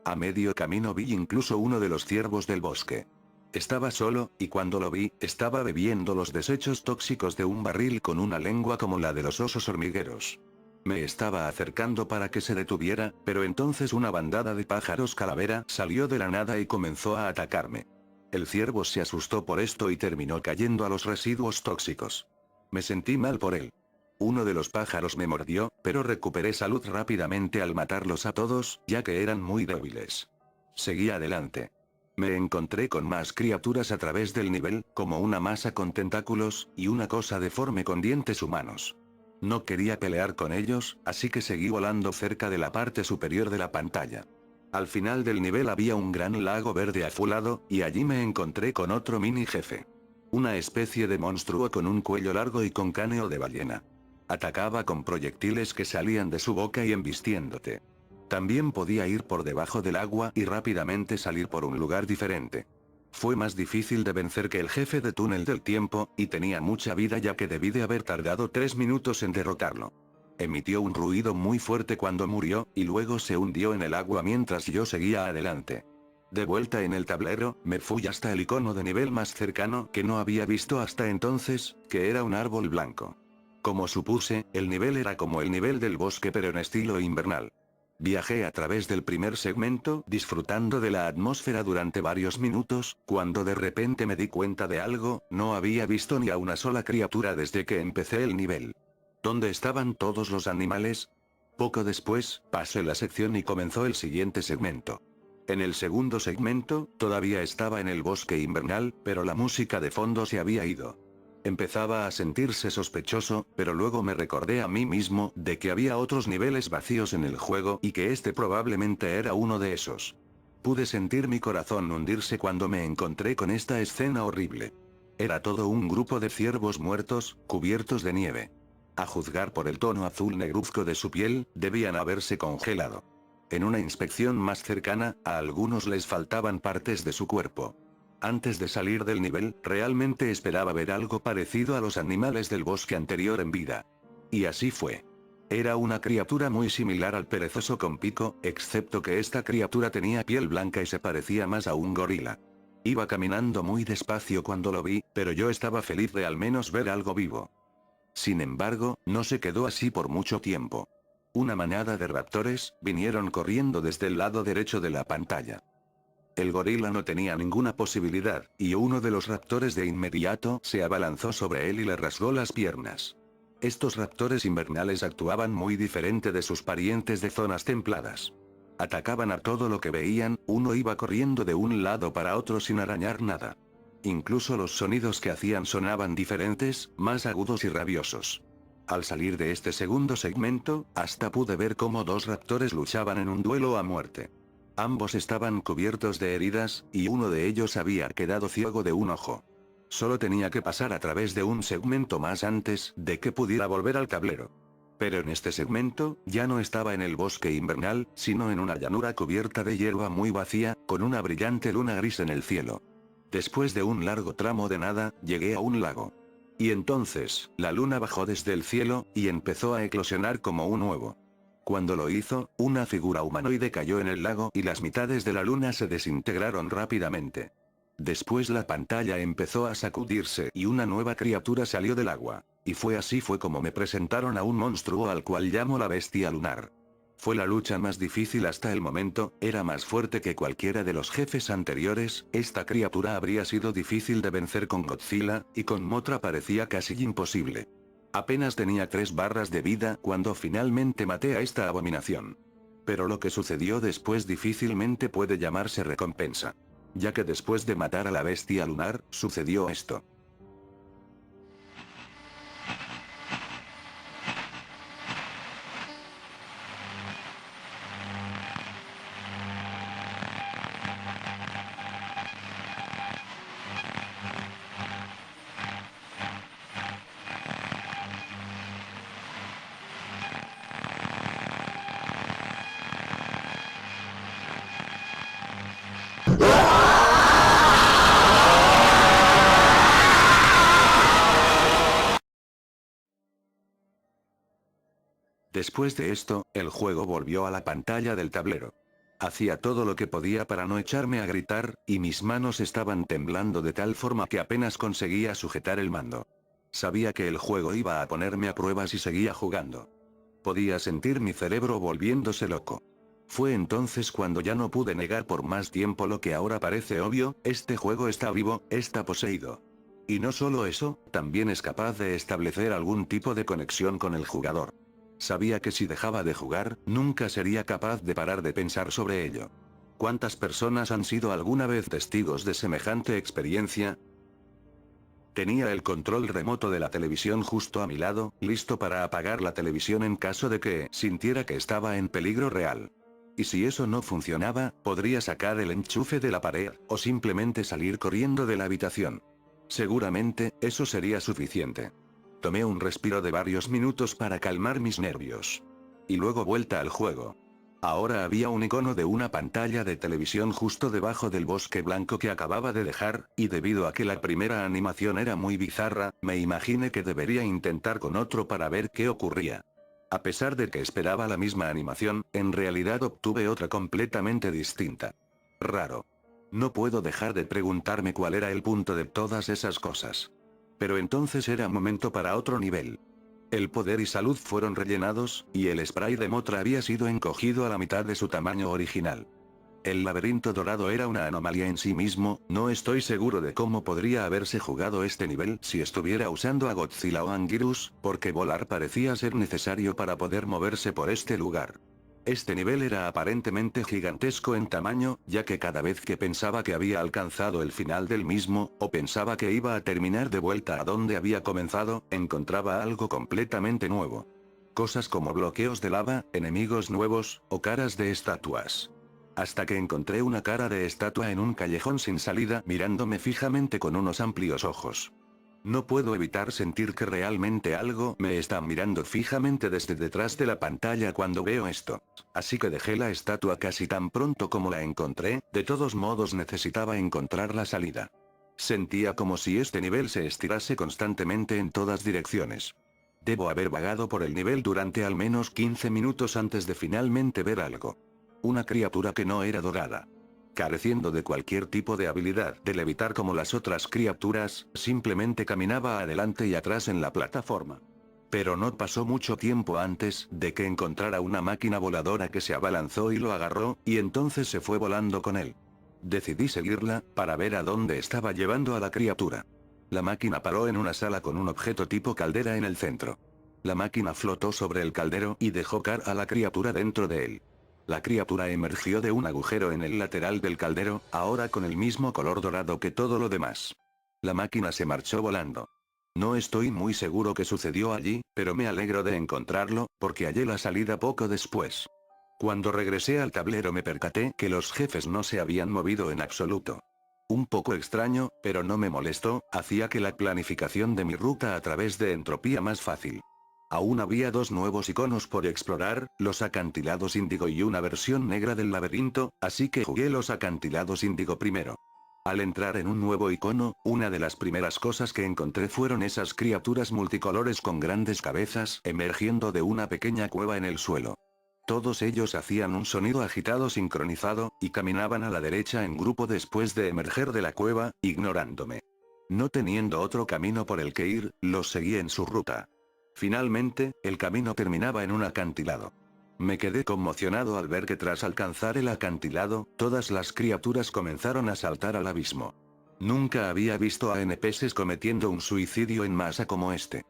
A medio camino vi incluso uno de los ciervos del bosque. Estaba solo, y cuando lo vi, estaba bebiendo los desechos tóxicos de un barril con una lengua como la de los osos hormigueros. Me estaba acercando para que se detuviera, pero entonces una bandada de pájaros calavera salió de la nada y comenzó a atacarme. El ciervo se asustó por esto y terminó cayendo a los residuos tóxicos. Me sentí mal por él. Uno de los pájaros me mordió, pero recuperé salud rápidamente al matarlos a todos, ya que eran muy débiles. Seguí adelante. Me encontré con más criaturas a través del nivel, como una masa con tentáculos, y una cosa deforme con dientes humanos. No quería pelear con ellos, así que seguí volando cerca de la parte superior de la pantalla. Al final del nivel había un gran lago verde azulado, y allí me encontré con otro mini jefe. Una especie de monstruo con un cuello largo y con cráneo de ballena. Atacaba con proyectiles que salían de su boca y embistiéndote. También podía ir por debajo del agua y rápidamente salir por un lugar diferente. Fue más difícil de vencer que el jefe de túnel del tiempo, y tenía mucha vida ya que debí de haber tardado 3 minutos en derrotarlo. Emitió un ruido muy fuerte cuando murió, y luego se hundió en el agua mientras yo seguía adelante. De vuelta en el tablero, me fui hasta el icono de nivel más cercano que no había visto hasta entonces, que era un árbol blanco. Como supuse, el nivel era como el nivel del bosque pero en estilo invernal. Viajé a través del primer segmento, disfrutando de la atmósfera durante varios minutos, cuando de repente me di cuenta de algo, no había visto ni a una sola criatura desde que empecé el nivel. ¿Dónde estaban todos los animales? Poco después, pasé la sección y comenzó el siguiente segmento. En el segundo segmento, todavía estaba en el bosque invernal, pero la música de fondo se había ido. Empezaba a sentirse sospechoso, pero luego me recordé a mí mismo de que había otros niveles vacíos en el juego y que este probablemente era uno de esos. Pude sentir mi corazón hundirse cuando me encontré con esta escena horrible. Era todo un grupo de ciervos muertos, cubiertos de nieve. A juzgar por el tono azul negruzco de su piel, debían haberse congelado. En una inspección más cercana, a algunos les faltaban partes de su cuerpo. Antes de salir del nivel, realmente esperaba ver algo parecido a los animales del bosque anterior en vida. Y así fue. Era una criatura muy similar al perezoso con pico, excepto que esta criatura tenía piel blanca y se parecía más a un gorila. Iba caminando muy despacio cuando lo vi, pero yo estaba feliz de al menos ver algo vivo. Sin embargo, no se quedó así por mucho tiempo. Una manada de raptores vinieron corriendo desde el lado derecho de la pantalla. El gorila no tenía ninguna posibilidad, y uno de los raptores de inmediato se abalanzó sobre él y le rasgó las piernas. Estos raptores invernales actuaban muy diferente de sus parientes de zonas templadas. Atacaban a todo lo que veían, uno iba corriendo de un lado para otro sin arañar nada. Incluso los sonidos que hacían sonaban diferentes, más agudos y rabiosos. Al salir de este segundo segmento, hasta pude ver cómo dos raptores luchaban en un duelo a muerte. Ambos estaban cubiertos de heridas, y uno de ellos había quedado ciego de un ojo. Solo tenía que pasar a través de un segmento más antes de que pudiera volver al tablero. Pero en este segmento, ya no estaba en el bosque invernal, sino en una llanura cubierta de hierba muy vacía, con una brillante luna gris en el cielo. Después de un largo tramo de nada, llegué a un lago. Y entonces, la luna bajó desde el cielo, y empezó a eclosionar como un huevo. Cuando lo hizo, una figura humanoide cayó en el lago y las mitades de la luna se desintegraron rápidamente. Después la pantalla empezó a sacudirse y una nueva criatura salió del agua. Y fue como me presentaron a un monstruo al cual llamo la bestia lunar. Fue la lucha más difícil hasta el momento, era más fuerte que cualquiera de los jefes anteriores, esta criatura habría sido difícil de vencer con Godzilla, y con Mothra parecía casi imposible. Apenas tenía 3 barras de vida cuando finalmente maté a esta abominación. Pero lo que sucedió después difícilmente puede llamarse recompensa. Ya que después de matar a la bestia lunar, sucedió esto. Después de esto, el juego volvió a la pantalla del tablero. Hacía todo lo que podía para no echarme a gritar, y mis manos estaban temblando de tal forma que apenas conseguía sujetar el mando. Sabía que el juego iba a ponerme a prueba si seguía jugando. Podía sentir mi cerebro volviéndose loco. Fue entonces cuando ya no pude negar por más tiempo lo que ahora parece obvio, este juego está vivo, está poseído. Y no solo eso, también es capaz de establecer algún tipo de conexión con el jugador. Sabía que si dejaba de jugar, nunca sería capaz de parar de pensar sobre ello. ¿Cuántas personas han sido alguna vez testigos de semejante experiencia? Tenía el control remoto de la televisión justo a mi lado, listo para apagar la televisión en caso de que sintiera que estaba en peligro real. Y si eso no funcionaba, podría sacar el enchufe de la pared, o simplemente salir corriendo de la habitación. Seguramente, eso sería suficiente. Tomé un respiro de varios minutos para calmar mis nervios. Y luego vuelta al juego. Ahora había un icono de una pantalla de televisión justo debajo del bosque blanco que acababa de dejar, y debido a que la primera animación era muy bizarra, me imaginé que debería intentar con otro para ver qué ocurría. A pesar de que esperaba la misma animación, en realidad obtuve otra completamente distinta. Raro. No puedo dejar de preguntarme cuál era el punto de todas esas cosas. Pero entonces era momento para otro nivel. El poder y salud fueron rellenados, y el spray de Motra había sido encogido a la mitad de su tamaño original. El laberinto dorado era una anomalía en sí mismo, no estoy seguro de cómo podría haberse jugado este nivel si estuviera usando a Godzilla o Anguirus, porque volar parecía ser necesario para poder moverse por este lugar. Este nivel era aparentemente gigantesco en tamaño, ya que cada vez que pensaba que había alcanzado el final del mismo, o pensaba que iba a terminar de vuelta a donde había comenzado, encontraba algo completamente nuevo. Cosas como bloqueos de lava, enemigos nuevos, o caras de estatuas. Hasta que encontré una cara de estatua en un callejón sin salida mirándome fijamente con unos amplios ojos. No puedo evitar sentir que realmente algo me está mirando fijamente desde detrás de la pantalla cuando veo esto. Así que dejé la estatua casi tan pronto como la encontré, de todos modos necesitaba encontrar la salida. Sentía como si este nivel se estirase constantemente en todas direcciones. Debo haber vagado por el nivel durante al menos 15 minutos antes de finalmente ver algo. Una criatura que no era dorada. Careciendo de cualquier tipo de habilidad de levitar como las otras criaturas, simplemente caminaba adelante y atrás en la plataforma. Pero no pasó mucho tiempo antes de que encontrara una máquina voladora que se abalanzó y lo agarró, y entonces se fue volando con él. Decidí seguirla, para ver a dónde estaba llevando a la criatura. La máquina paró en una sala con un objeto tipo caldera en el centro. La máquina flotó sobre el caldero y dejó caer a la criatura dentro de él. La criatura emergió de un agujero en el lateral del caldero, ahora con el mismo color dorado que todo lo demás. La máquina se marchó volando. No estoy muy seguro qué sucedió allí, pero me alegro de encontrarlo, porque hallé la salida poco después. Cuando regresé al tablero me percaté que los jefes no se habían movido en absoluto. Un poco extraño, pero no me molestó, hacía que la planificación de mi ruta a través de entropía más fácil. Aún había dos nuevos iconos por explorar, los acantilados índigo y una versión negra del laberinto, así que jugué los acantilados índigo primero. Al entrar en un nuevo icono, una de las primeras cosas que encontré fueron esas criaturas multicolores con grandes cabezas emergiendo de una pequeña cueva en el suelo. Todos ellos hacían un sonido agitado sincronizado, y caminaban a la derecha en grupo después de emerger de la cueva, ignorándome. No teniendo otro camino por el que ir, los seguí en su ruta. Finalmente, el camino terminaba en un acantilado. Me quedé conmocionado al ver que tras alcanzar el acantilado, todas las criaturas comenzaron a saltar al abismo. Nunca había visto a NPCs cometiendo un suicidio en masa como este.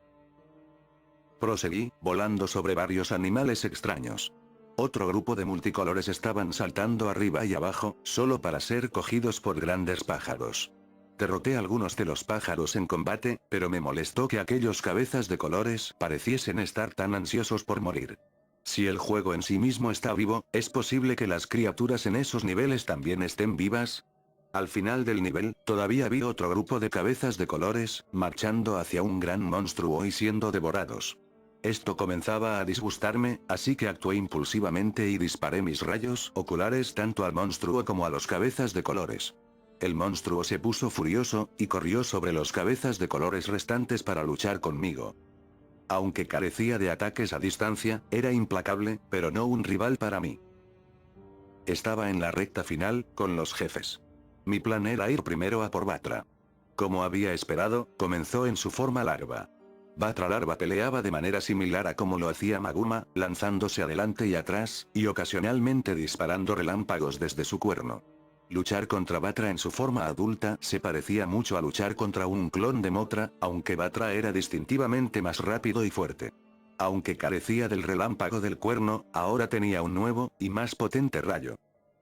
Proseguí, volando sobre varios animales extraños. Otro grupo de multicolores estaban saltando arriba y abajo, solo para ser cogidos por grandes pájaros. Derroté algunos de los pájaros en combate, pero me molestó que aquellos cabezas de colores pareciesen estar tan ansiosos por morir. Si el juego en sí mismo está vivo, ¿es posible que las criaturas en esos niveles también estén vivas? Al final del nivel, todavía vi otro grupo de cabezas de colores, marchando hacia un gran monstruo y siendo devorados. Esto comenzaba a disgustarme, así que actué impulsivamente y disparé mis rayos oculares tanto al monstruo como a los cabezas de colores. El monstruo se puso furioso, y corrió sobre los cabezas de colores restantes para luchar conmigo. Aunque carecía de ataques a distancia, era implacable, pero no un rival para mí. Estaba en la recta final, con los jefes. Mi plan era ir primero a por Batra. Como había esperado, comenzó en su forma larva. Batra larva peleaba de manera similar a como lo hacía Maguma, lanzándose adelante y atrás, y ocasionalmente disparando relámpagos desde su cuerno. Luchar contra Batra en su forma adulta se parecía mucho a luchar contra un clon de Motra, aunque Batra era distintivamente más rápido y fuerte. Aunque carecía del relámpago del cuerno, ahora tenía un nuevo, y más potente rayo.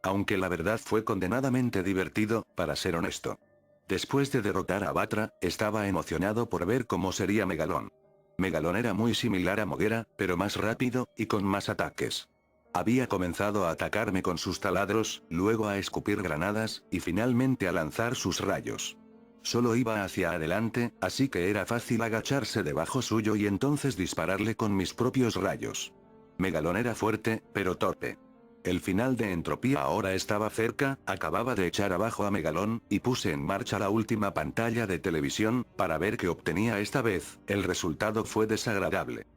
Aunque la verdad fue condenadamente divertido, para ser honesto. Después de derrotar a Batra, estaba emocionado por ver cómo sería Megalón. Megalón era muy similar a Moguera, pero más rápido, y con más ataques. Había comenzado a atacarme con sus taladros, luego a escupir granadas, y finalmente a lanzar sus rayos. Solo iba hacia adelante, así que era fácil agacharse debajo suyo y entonces dispararle con mis propios rayos. Megalón era fuerte, pero torpe. El final de Entropía ahora estaba cerca, acababa de echar abajo a Megalón, y puse en marcha la última pantalla de televisión, para ver qué obtenía esta vez. El resultado fue desagradable.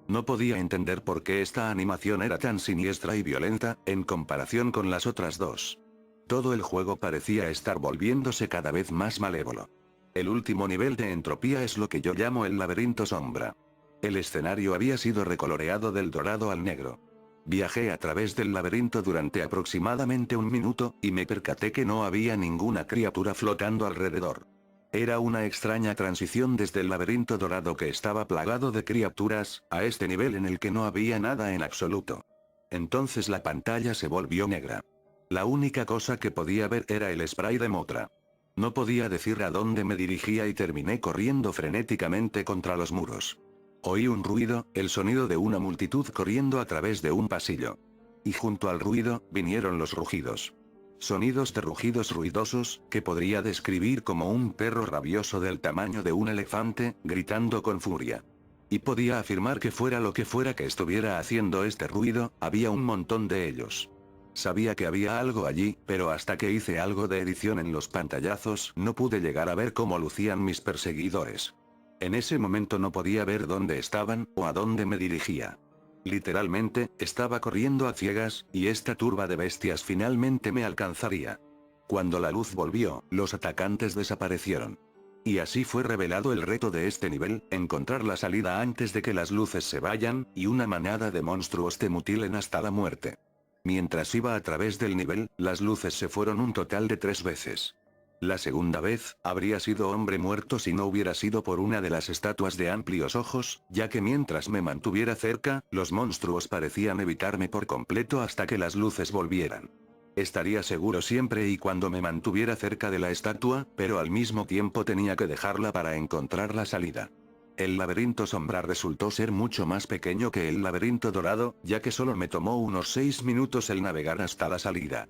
No podía entender por qué esta animación era tan siniestra y violenta, en comparación con las otras dos. Todo el juego parecía estar volviéndose cada vez más malévolo. El último nivel de Entropía es lo que yo llamo el laberinto sombra. El escenario había sido recoloreado del dorado al negro. Viajé a través del laberinto durante aproximadamente un minuto, y me percaté que no había ninguna criatura flotando alrededor. Era una extraña transición desde el laberinto dorado que estaba plagado de criaturas, a este nivel en el que no había nada en absoluto. Entonces la pantalla se volvió negra. La única cosa que podía ver era el spray de Mothra. No podía decir a dónde me dirigía y terminé corriendo frenéticamente contra los muros. Oí un ruido, el sonido de una multitud corriendo a través de un pasillo. Y junto al ruido, vinieron los rugidos. Sonidos de rugidos ruidosos, que podría describir como un perro rabioso del tamaño de un elefante, gritando con furia. Y podía afirmar que fuera lo que fuera que estuviera haciendo este ruido, había un montón de ellos. Sabía que había algo allí, pero hasta que hice algo de edición en los pantallazos, no pude llegar a ver cómo lucían mis perseguidores. En ese momento no podía ver dónde estaban, o a dónde me dirigía. Literalmente, estaba corriendo a ciegas, y esta turba de bestias finalmente me alcanzaría. Cuando la luz volvió, los atacantes desaparecieron. Y así fue revelado el reto de este nivel, encontrar la salida antes de que las luces se vayan, y una manada de monstruos te mutilen hasta la muerte. Mientras iba a través del nivel, las luces se fueron un total de 3 veces. La segunda vez, habría sido hombre muerto si no hubiera sido por una de las estatuas de amplios ojos, ya que mientras me mantuviera cerca, los monstruos parecían evitarme por completo hasta que las luces volvieran. Estaría seguro siempre y cuando me mantuviera cerca de la estatua, pero al mismo tiempo tenía que dejarla para encontrar la salida. El laberinto sombra resultó ser mucho más pequeño que el laberinto dorado, ya que solo me tomó unos 6 minutos el navegar hasta la salida.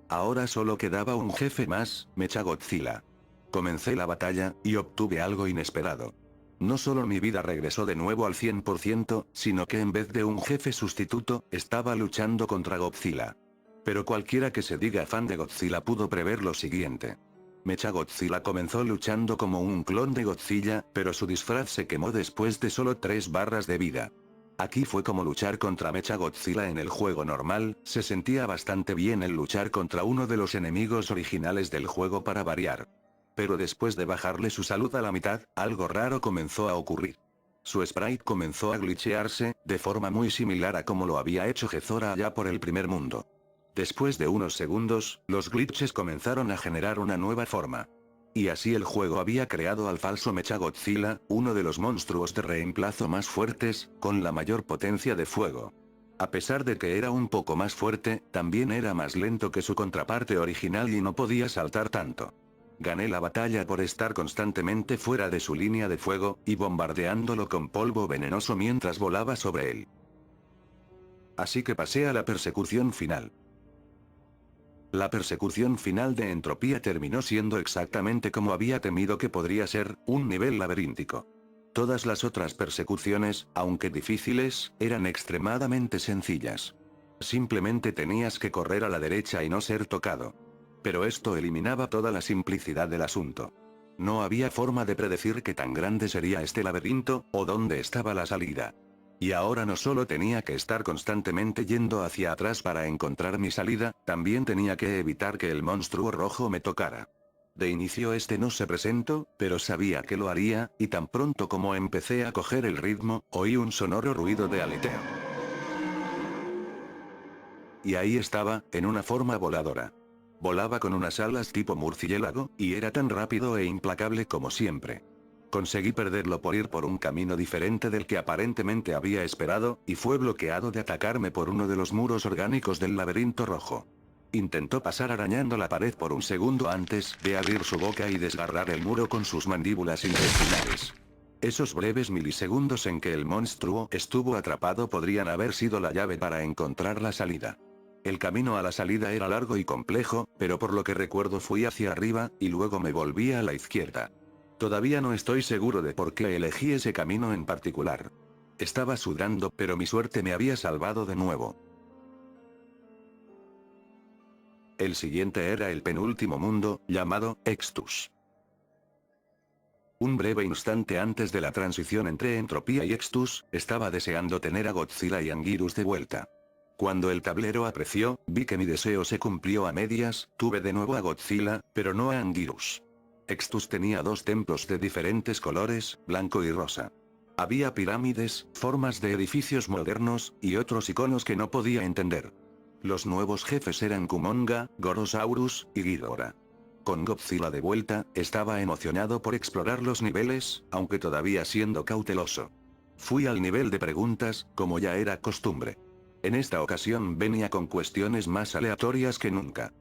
Ahora solo quedaba un jefe más, Mechagodzilla. Comencé la batalla, y obtuve algo inesperado. No solo mi vida regresó de nuevo al 100%, sino que en vez de un jefe sustituto, estaba luchando contra Godzilla. Pero cualquiera que se diga fan de Godzilla pudo prever lo siguiente. Mechagodzilla comenzó luchando como un clon de Godzilla, pero su disfraz se quemó después de solo 3 barras de vida. Aquí fue como luchar contra Mechagodzilla en el juego normal, se sentía bastante bien el luchar contra uno de los enemigos originales del juego para variar. Pero después de bajarle su salud a la mitad, algo raro comenzó a ocurrir. Su sprite comenzó a glitchearse, de forma muy similar a como lo había hecho Gezora allá por el primer mundo. Después de unos segundos, los glitches comenzaron a generar una nueva forma. Y así el juego había creado al falso Mechagodzilla, uno de los monstruos de reemplazo más fuertes, con la mayor potencia de fuego. A pesar de que era un poco más fuerte, también era más lento que su contraparte original y no podía saltar tanto. Gané la batalla por estar constantemente fuera de su línea de fuego, y bombardeándolo con polvo venenoso mientras volaba sobre él. Así que pasé a la persecución final. La persecución final de Entropía terminó siendo exactamente como había temido que podría ser, un nivel laberíntico. Todas las otras persecuciones, aunque difíciles, eran extremadamente sencillas. Simplemente tenías que correr a la derecha y no ser tocado. Pero esto eliminaba toda la simplicidad del asunto. No había forma de predecir qué tan grande sería este laberinto, o dónde estaba la salida. Y ahora no solo tenía que estar constantemente yendo hacia atrás para encontrar mi salida, también tenía que evitar que el monstruo rojo me tocara. De inicio este no se presentó, pero sabía que lo haría, y tan pronto como empecé a coger el ritmo, oí un sonoro ruido de aleteo. Y ahí estaba, en una forma voladora. Volaba con unas alas tipo murciélago, y era tan rápido e implacable como siempre. Conseguí perderlo por ir por un camino diferente del que aparentemente había esperado, y fue bloqueado de atacarme por uno de los muros orgánicos del laberinto rojo. Intentó pasar arañando la pared por un segundo antes de abrir su boca y desgarrar el muro con sus mandíbulas intestinales. Esos breves milisegundos en que el monstruo estuvo atrapado podrían haber sido la llave para encontrar la salida. El camino a la salida era largo y complejo, pero por lo que recuerdo fui hacia arriba, y luego me volví a la izquierda. Todavía no estoy seguro de por qué elegí ese camino en particular. Estaba sudando, pero mi suerte me había salvado de nuevo. El siguiente era el penúltimo mundo, llamado Extus. Un breve instante antes de la transición entre Entropía y Extus, estaba deseando tener a Godzilla y Anguirus de vuelta. Cuando el tablero apreció, vi que mi deseo se cumplió a medias, tuve de nuevo a Godzilla, pero no a Anguirus. Extus tenía dos templos de diferentes colores, blanco y rosa. Había pirámides, formas de edificios modernos, y otros iconos que no podía entender. Los nuevos jefes eran Kumonga, Gorosaurus, y Ghidorah. Con Godzilla de vuelta, estaba emocionado por explorar los niveles, aunque todavía siendo cauteloso. Fui al nivel de preguntas, como ya era costumbre. En esta ocasión venía con cuestiones más aleatorias que nunca.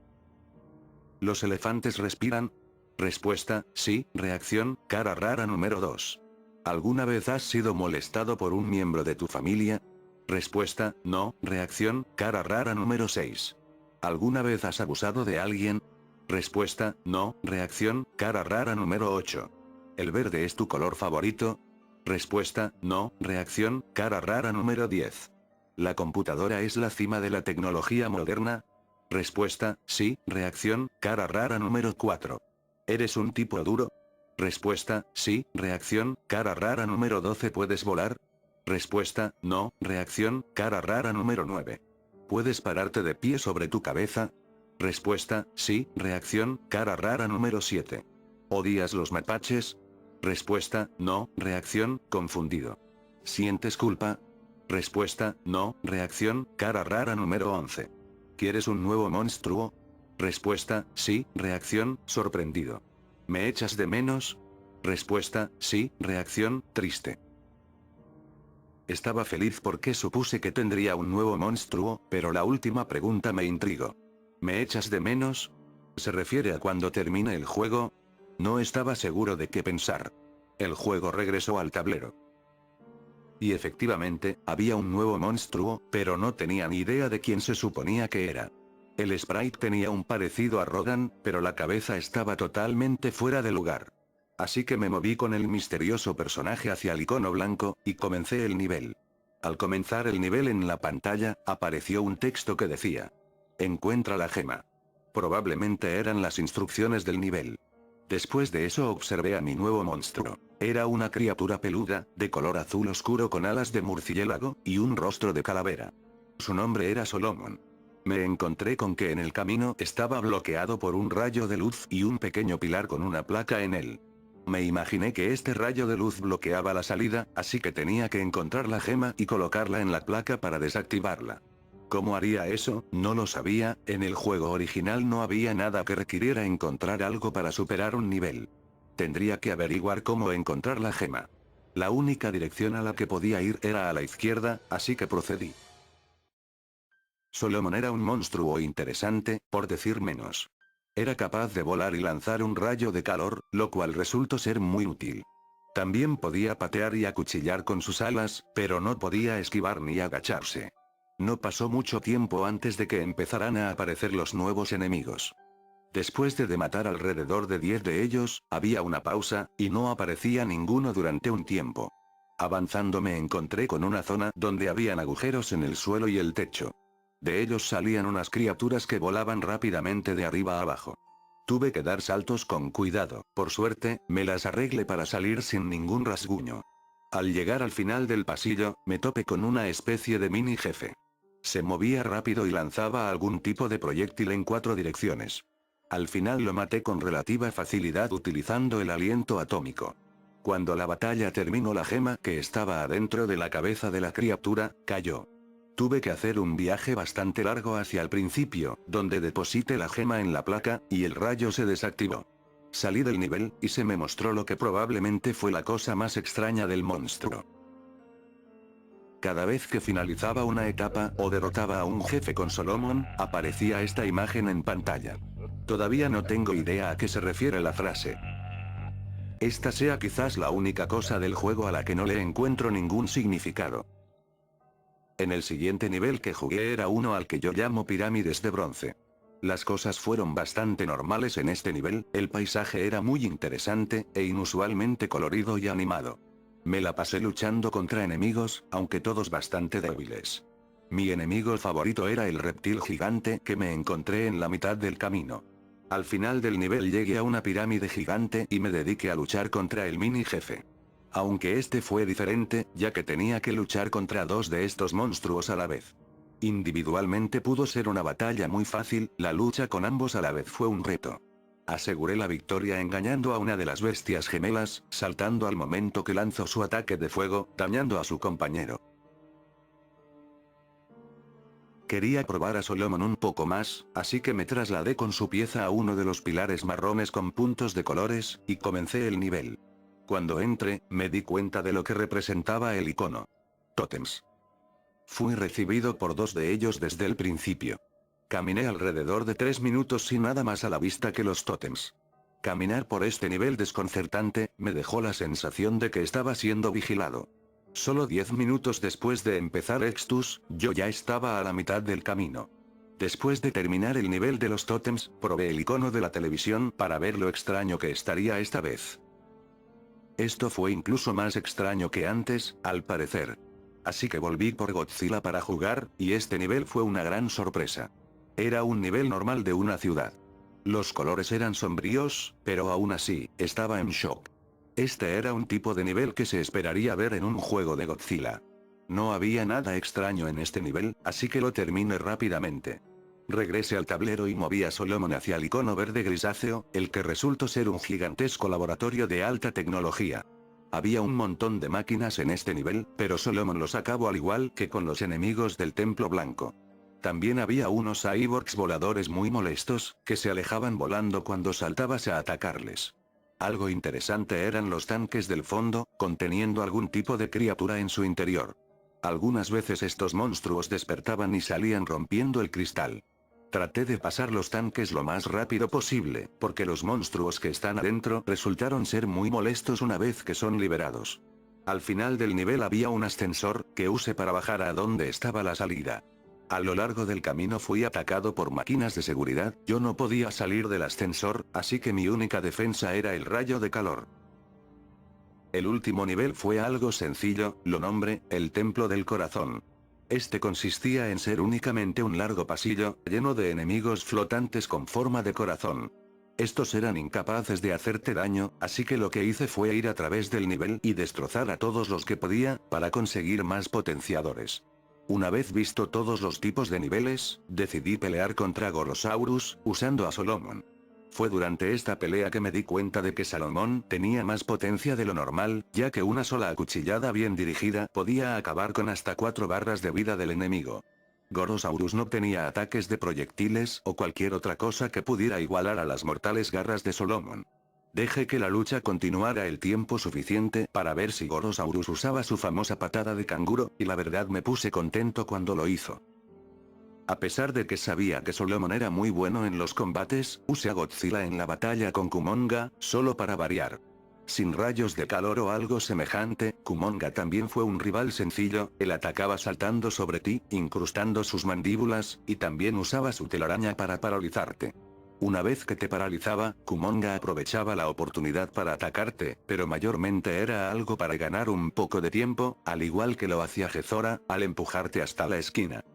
¿Los elefantes respiran? Respuesta, sí. Reacción, cara rara número 2. ¿Alguna vez has sido molestado por un miembro de tu familia? Respuesta, no. Reacción, cara rara número 6. ¿Alguna vez has abusado de alguien? Respuesta, no. Reacción, cara rara número 8. ¿El verde es tu color favorito? Respuesta, no. Reacción, cara rara número 10. ¿La computadora es la cima de la tecnología moderna? Respuesta, sí. Reacción, cara rara número 4. ¿Eres un tipo duro? Respuesta, sí. Reacción, cara rara número 12. ¿Puedes volar? Respuesta, no. Reacción, cara rara número 9. ¿Puedes pararte de pie sobre tu cabeza? Respuesta, sí. Reacción, cara rara número 7. ¿Odias los mapaches? Respuesta, no. Reacción, confundido. ¿Sientes culpa? Respuesta, no. Reacción, cara rara número 11. ¿Quieres un nuevo monstruo? Respuesta, sí. Reacción, sorprendido. ¿Me echas de menos? Respuesta, sí. Reacción, triste. Estaba feliz porque supuse que tendría un nuevo monstruo, pero la última pregunta me intrigó. ¿Me echas de menos? ¿Se refiere a cuando termine el juego? No estaba seguro de qué pensar. El juego regresó al tablero. Y efectivamente, había un nuevo monstruo, pero no tenía ni idea de quién se suponía que era. El sprite tenía un parecido a Rodan, pero la cabeza estaba totalmente fuera de lugar. Así que me moví con el misterioso personaje hacia el icono blanco, y comencé el nivel. Al comenzar el nivel en la pantalla, apareció un texto que decía: encuentra la gema. Probablemente eran las instrucciones del nivel. Después de eso observé a mi nuevo monstruo. Era una criatura peluda, de color azul oscuro con alas de murciélago, y un rostro de calavera. Su nombre era Solomon. Me encontré con que en el camino estaba bloqueado por un rayo de luz y un pequeño pilar con una placa en él. Me imaginé que este rayo de luz bloqueaba la salida, así que tenía que encontrar la gema y colocarla en la placa para desactivarla. ¿Cómo haría eso? No lo sabía. En el juego original no había nada que requiriera encontrar algo para superar un nivel. Tendría que averiguar cómo encontrar la gema. La única dirección a la que podía ir era a la izquierda, así que procedí. Solomon era un monstruo interesante, por decir menos. Era capaz de volar y lanzar un rayo de calor, lo cual resultó ser muy útil. También podía patear y acuchillar con sus alas, pero no podía esquivar ni agacharse. No pasó mucho tiempo antes de que empezaran a aparecer los nuevos enemigos. Después de matar alrededor de 10 de ellos, había una pausa, y no aparecía ninguno durante un tiempo. Avanzando me encontré con una zona donde habían agujeros en el suelo y el techo. De ellos salían unas criaturas que volaban rápidamente de arriba a abajo. Tuve que dar saltos con cuidado, por suerte, me las arreglé para salir sin ningún rasguño. Al llegar al final del pasillo, me topé con una especie de mini jefe. Se movía rápido y lanzaba algún tipo de proyectil en 4 direcciones. Al final lo maté con relativa facilidad utilizando el aliento atómico. Cuando la batalla terminó, la gema que estaba adentro de la cabeza de la criatura, cayó. Tuve que hacer un viaje bastante largo hacia el principio, donde deposité la gema en la placa, y el rayo se desactivó. Salí del nivel, y se me mostró lo que probablemente fue la cosa más extraña del monstruo. Cada vez que finalizaba una etapa, o derrotaba a un jefe con Solomon, aparecía esta imagen en pantalla. Todavía no tengo idea a qué se refiere la frase. Esta sea quizás la única cosa del juego a la que no le encuentro ningún significado. En el siguiente nivel que jugué era uno al que yo llamo pirámides de bronce. Las cosas fueron bastante normales en este nivel, el paisaje era muy interesante, e inusualmente colorido y animado. Me la pasé luchando contra enemigos, aunque todos bastante débiles. Mi enemigo favorito era el reptil gigante que me encontré en la mitad del camino. Al final del nivel llegué a una pirámide gigante y me dediqué a luchar contra el mini jefe. Aunque este fue diferente, ya que tenía que luchar contra dos de estos monstruos a la vez. Individualmente pudo ser una batalla muy fácil, la lucha con ambos a la vez fue un reto. Aseguré la victoria engañando a una de las bestias gemelas, saltando al momento que lanzó su ataque de fuego, dañando a su compañero. Quería probar a Solomon un poco más, así que me trasladé con su pieza a uno de los pilares marrones con puntos de colores, y comencé el nivel. Cuando entré, me di cuenta de lo que representaba el icono. Tótems. Fui recibido por dos de ellos desde el principio. Caminé alrededor de 3 minutos sin nada más a la vista que los tótems. Caminar por este nivel desconcertante, me dejó la sensación de que estaba siendo vigilado. Solo 10 minutos después de empezar Extus, yo ya estaba a la mitad del camino. Después de terminar el nivel de los tótems, probé el icono de la televisión para ver lo extraño que estaría esta vez. Esto fue incluso más extraño que antes, al parecer. Así que volví por Godzilla para jugar, y este nivel fue una gran sorpresa. Era un nivel normal de una ciudad. Los colores eran sombríos, pero aún así, estaba en shock. Este era un tipo de nivel que se esperaría ver en un juego de Godzilla. No había nada extraño en este nivel, así que lo terminé rápidamente. Regresé al tablero y moví a Solomon hacia el icono verde grisáceo, el que resultó ser un gigantesco laboratorio de alta tecnología. Había un montón de máquinas en este nivel, pero Solomon los acabó al igual que con los enemigos del Templo Blanco. También había unos cyborgs voladores muy molestos, que se alejaban volando cuando saltabas a atacarles. Algo interesante eran los tanques del fondo, conteniendo algún tipo de criatura en su interior. Algunas veces estos monstruos despertaban y salían rompiendo el cristal. Traté de pasar los tanques lo más rápido posible, porque los monstruos que están adentro resultaron ser muy molestos una vez que son liberados. Al final del nivel había un ascensor, que usé para bajar a donde estaba la salida. A lo largo del camino fui atacado por máquinas de seguridad, yo no podía salir del ascensor, así que mi única defensa era el rayo de calor. El último nivel fue algo sencillo, lo nombré, el Templo del Corazón. Este consistía en ser únicamente un largo pasillo, lleno de enemigos flotantes con forma de corazón. Estos eran incapaces de hacerte daño, así que lo que hice fue ir a través del nivel y destrozar a todos los que podía, para conseguir más potenciadores. Una vez visto todos los tipos de niveles, decidí pelear contra Gorosaurus, usando a Solomon. Fue durante esta pelea que me di cuenta de que Salomón tenía más potencia de lo normal, ya que una sola acuchillada bien dirigida podía acabar con hasta 4 barras de vida del enemigo. Gorosaurus no tenía ataques de proyectiles o cualquier otra cosa que pudiera igualar a las mortales garras de Solomon. Dejé que la lucha continuara el tiempo suficiente para ver si Gorosaurus usaba su famosa patada de canguro, y la verdad me puse contento cuando lo hizo. A pesar de que sabía que Solomon era muy bueno en los combates, usé a Godzilla en la batalla con Kumonga, solo para variar. Sin rayos de calor o algo semejante, Kumonga también fue un rival sencillo, él atacaba saltando sobre ti, incrustando sus mandíbulas, y también usaba su telaraña para paralizarte. Una vez que te paralizaba, Kumonga aprovechaba la oportunidad para atacarte, pero mayormente era algo para ganar un poco de tiempo, al igual que lo hacía Gezora, al empujarte hasta la esquina.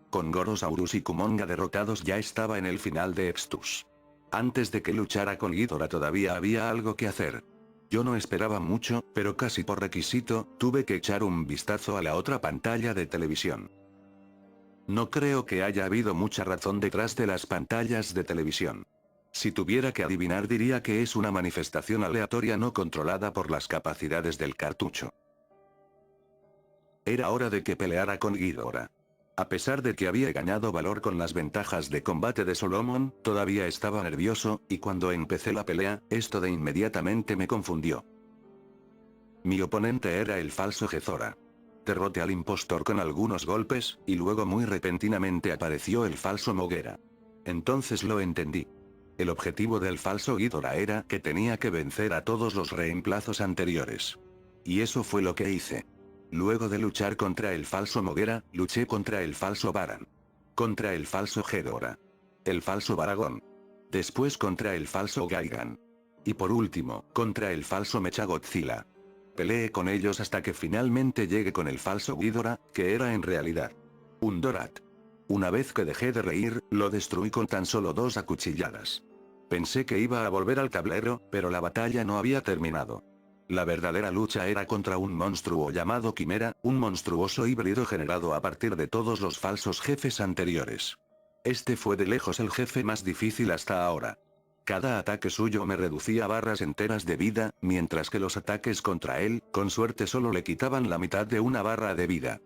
Con Gorosaurus y Kumonga derrotados ya estaba en el final de Extus. Antes de que luchara con Ghidorah todavía había algo que hacer. Yo no esperaba mucho, pero casi por requisito, tuve que echar un vistazo a la otra pantalla de televisión. No creo que haya habido mucha razón detrás de las pantallas de televisión. Si tuviera que adivinar diría que es una manifestación aleatoria no controlada por las capacidades del cartucho. Era hora de que peleara con Ghidorah. A pesar de que había ganado valor con las ventajas de combate de Solomon, todavía estaba nervioso, y cuando empecé la pelea, esto de inmediatamente me confundió. Mi oponente era el falso Gezora. Derroté al impostor con algunos golpes, y luego muy repentinamente apareció el falso Moguera. Entonces lo entendí. El objetivo del falso Ghidorah era que tenía que vencer a todos los reemplazos anteriores. Y eso fue lo que hice. Luego de luchar contra el falso Moguera, luché contra el falso Baran. Contra el falso Ghidorah. El falso Baragon. Después contra el falso Gaigan. Y por último, contra el falso Mechagodzilla. Peleé con ellos hasta que finalmente llegué con el falso Ghidorah, que era en realidad un Dorat. Una vez que dejé de reír, lo destruí con tan solo 2 acuchilladas. Pensé que iba a volver al tablero, pero la batalla no había terminado. La verdadera lucha era contra un monstruo llamado Quimera, un monstruoso híbrido generado a partir de todos los falsos jefes anteriores. Este fue de lejos el jefe más difícil hasta ahora. Cada ataque suyo me reducía barras enteras de vida, mientras que los ataques contra él, con suerte solo le quitaban la mitad de una barra de vida.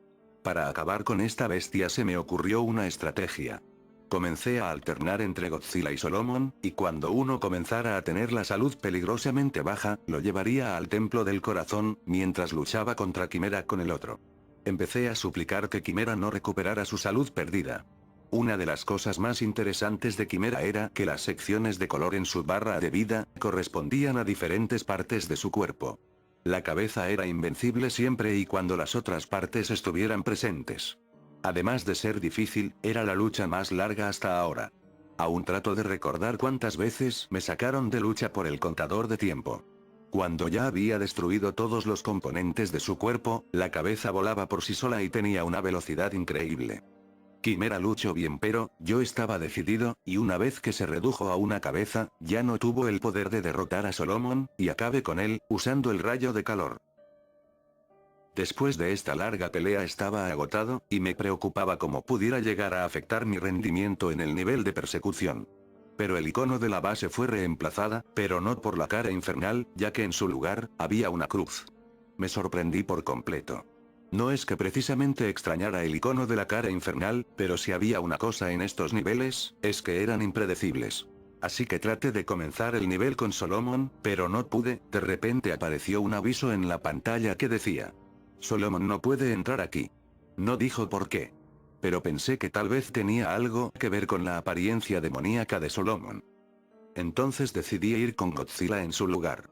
Para acabar con esta bestia se me ocurrió una estrategia. Comencé a alternar entre Godzilla y Solomon, y cuando uno comenzara a tener la salud peligrosamente baja, lo llevaría al Templo del Corazón, mientras luchaba contra Quimera con el otro. Empecé a suplicar que Quimera no recuperara su salud perdida. Una de las cosas más interesantes de Quimera era que las secciones de color en su barra de vida, correspondían a diferentes partes de su cuerpo. La cabeza era invencible siempre y cuando las otras partes estuvieran presentes. Además de ser difícil, era la lucha más larga hasta ahora. Aún trato de recordar cuántas veces me sacaron de lucha por el contador de tiempo. Cuando ya había destruido todos los componentes de su cuerpo, la cabeza volaba por sí sola y tenía una velocidad increíble. Quimera luchó bien, pero yo estaba decidido, y una vez que se redujo a una cabeza, ya no tuvo el poder de derrotar a Solomon, y acabé con él, usando el rayo de calor. Después de esta larga pelea estaba agotado, y me preocupaba cómo pudiera llegar a afectar mi rendimiento en el nivel de persecución. Pero el icono de la base fue reemplazada, pero no por la cara infernal, ya que en su lugar, había una cruz. Me sorprendí por completo. No es que precisamente extrañara el icono de la cara infernal, pero si había una cosa en estos niveles, es que eran impredecibles. Así que traté de comenzar el nivel con Solomon, pero no pude. De repente apareció un aviso en la pantalla que decía: Solomon no puede entrar aquí. No dijo por qué. Pero pensé que tal vez tenía algo que ver con la apariencia demoníaca de Solomon. Entonces decidí ir con Godzilla en su lugar.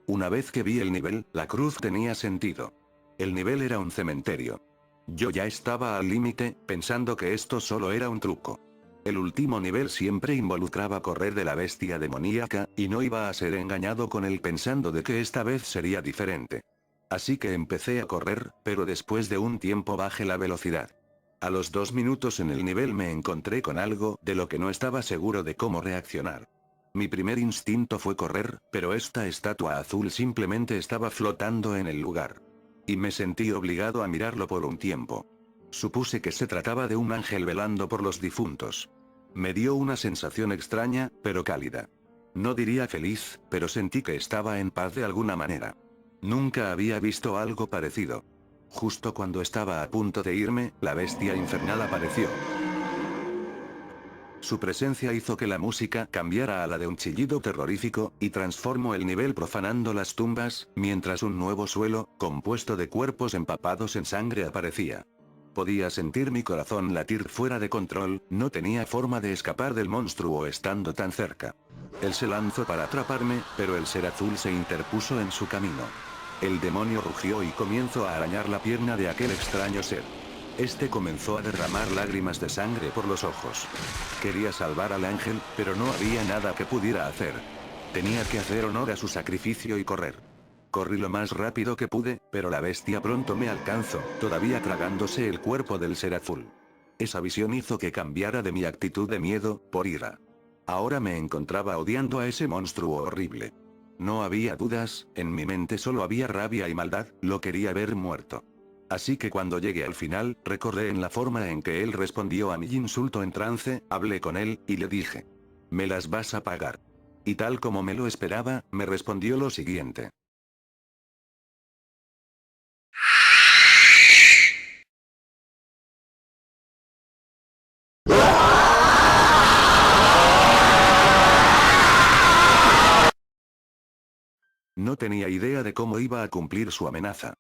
Una vez que vi el nivel, la cruz tenía sentido. El nivel era un cementerio. Yo ya estaba al límite, pensando que esto solo era un truco. El último nivel siempre involucraba correr de la bestia demoníaca, y no iba a ser engañado con él pensando de que esta vez sería diferente. Así que empecé a correr, pero después de un tiempo bajé la velocidad. A los 2 minutos en el nivel me encontré con algo de lo que no estaba seguro de cómo reaccionar. Mi primer instinto fue correr, pero esta estatua azul simplemente estaba flotando en el lugar. Y me sentí obligado a mirarlo por un tiempo. Supuse que se trataba de un ángel velando por los difuntos. Me dio una sensación extraña, pero cálida. No diría feliz, pero sentí que estaba en paz de alguna manera. Nunca había visto algo parecido. Justo cuando estaba a punto de irme, la bestia infernal apareció. Su presencia hizo que la música cambiara a la de un chillido terrorífico, y transformó el nivel profanando las tumbas, mientras un nuevo suelo, compuesto de cuerpos empapados en sangre aparecía. Podía sentir mi corazón latir fuera de control, no tenía forma de escapar del monstruo estando tan cerca. Él se lanzó para atraparme, pero el ser azul se interpuso en su camino. El demonio rugió y comenzó a arañar la pierna de aquel extraño ser. Este comenzó a derramar lágrimas de sangre por los ojos. Quería salvar al ángel, pero no había nada que pudiera hacer. Tenía que hacer honor a su sacrificio y correr. Corrí lo más rápido que pude, pero la bestia pronto me alcanzó, todavía tragándose el cuerpo del ser azul. Esa visión hizo que cambiara de mi actitud de miedo, por ira. Ahora me encontraba odiando a ese monstruo horrible. No había dudas, en mi mente solo había rabia y maldad, lo quería ver muerto. Así que cuando llegué al final, recordé en la forma en que él respondió a mi insulto en trance, hablé con él, y le dije: «Me las vas a pagar». Y tal como me lo esperaba, me respondió lo siguiente: no tenía idea de cómo iba a cumplir su amenaza.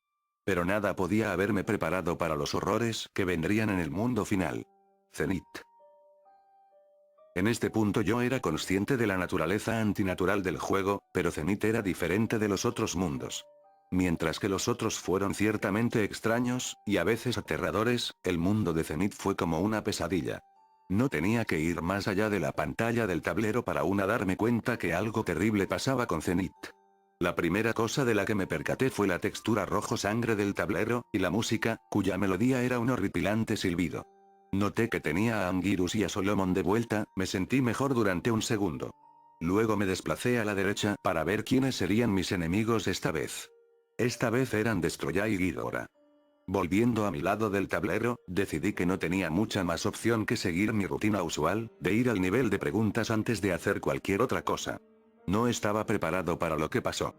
Pero nada podía haberme preparado para los horrores que vendrían en el mundo final. Zenith. En este punto yo era consciente de la naturaleza antinatural del juego, pero Zenith era diferente de los otros mundos. Mientras que los otros fueron ciertamente extraños, y a veces aterradores, el mundo de Zenith fue como una pesadilla. No tenía que ir más allá de la pantalla del tablero para darme cuenta que algo terrible pasaba con Zenith. La primera cosa de la que me percaté fue la textura rojo sangre del tablero, y la música, cuya melodía era un horripilante silbido. Noté que tenía a Anguirus y a Solomon de vuelta, me sentí mejor durante un segundo. Luego me desplacé a la derecha para ver quiénes serían mis enemigos esta vez. Esta vez eran Destroya y Ghidorah. Volviendo a mi lado del tablero, decidí que no tenía mucha más opción que seguir mi rutina usual, de ir al nivel de preguntas antes de hacer cualquier otra cosa. No estaba preparado para lo que pasó.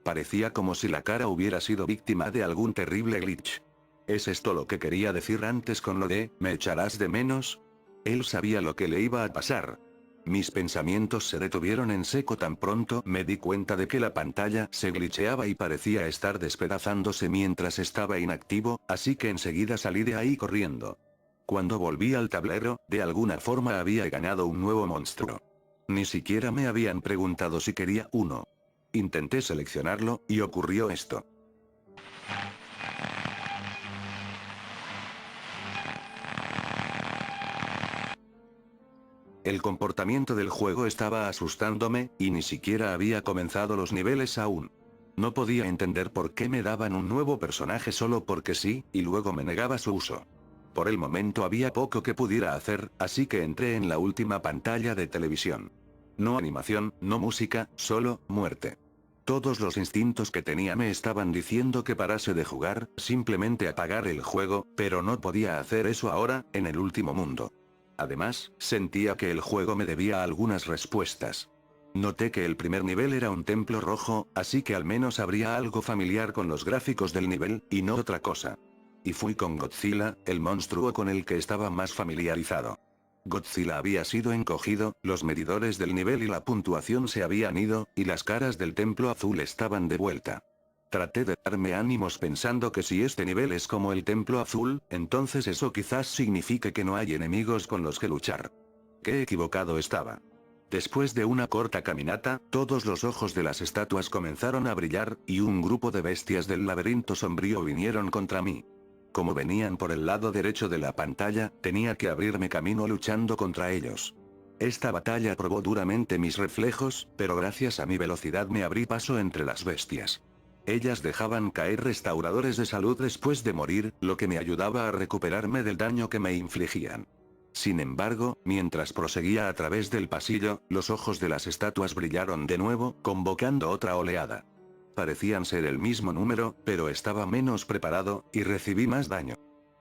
Parecía como si la cara hubiera sido víctima de algún terrible glitch. ¿Es esto lo que quería decir antes con lo de, ¿me echarás de menos? Él sabía lo que le iba a pasar. Mis pensamientos se detuvieron en seco tan pronto me di cuenta de que la pantalla se glitcheaba y parecía estar despedazándose mientras estaba inactivo, así que enseguida salí de ahí corriendo. Cuando volví al tablero, de alguna forma había ganado un nuevo monstruo. Ni siquiera me habían preguntado si quería uno. Intenté seleccionarlo, y ocurrió esto. El comportamiento del juego estaba asustándome, y ni siquiera había comenzado los niveles aún. No podía entender por qué me daban un nuevo personaje solo porque sí, y luego me negaba su uso. Por el momento había poco que pudiera hacer, así que entré en la última pantalla de televisión. No animación, no música, solo muerte. Todos los instintos que tenía me estaban diciendo que parase de jugar, simplemente apagar el juego, pero no podía hacer eso ahora, en el último mundo. Además, sentía que el juego me debía algunas respuestas. Noté que el primer nivel era un templo rojo, así que al menos habría algo familiar con los gráficos del nivel, y no otra cosa. Y fui con Godzilla, el monstruo con el que estaba más familiarizado. Godzilla había sido encogido, los medidores del nivel y la puntuación se habían ido, y las caras del templo azul estaban de vuelta. Traté de darme ánimos pensando que si este nivel es como el templo azul, entonces eso quizás signifique que no hay enemigos con los que luchar. Qué equivocado estaba. Después de una corta caminata, todos los ojos de las estatuas comenzaron a brillar, y un grupo de bestias del laberinto sombrío vinieron contra mí. Como venían por el lado derecho de la pantalla, tenía que abrirme camino luchando contra ellos. Esta batalla probó duramente mis reflejos, pero gracias a mi velocidad me abrí paso entre las bestias. Ellas dejaban caer restauradores de salud después de morir, lo que me ayudaba a recuperarme del daño que me infligían. Sin embargo, mientras proseguía a través del pasillo, los ojos de las estatuas brillaron de nuevo, convocando otra oleada. Parecían ser el mismo número, pero estaba menos preparado, y recibí más daño.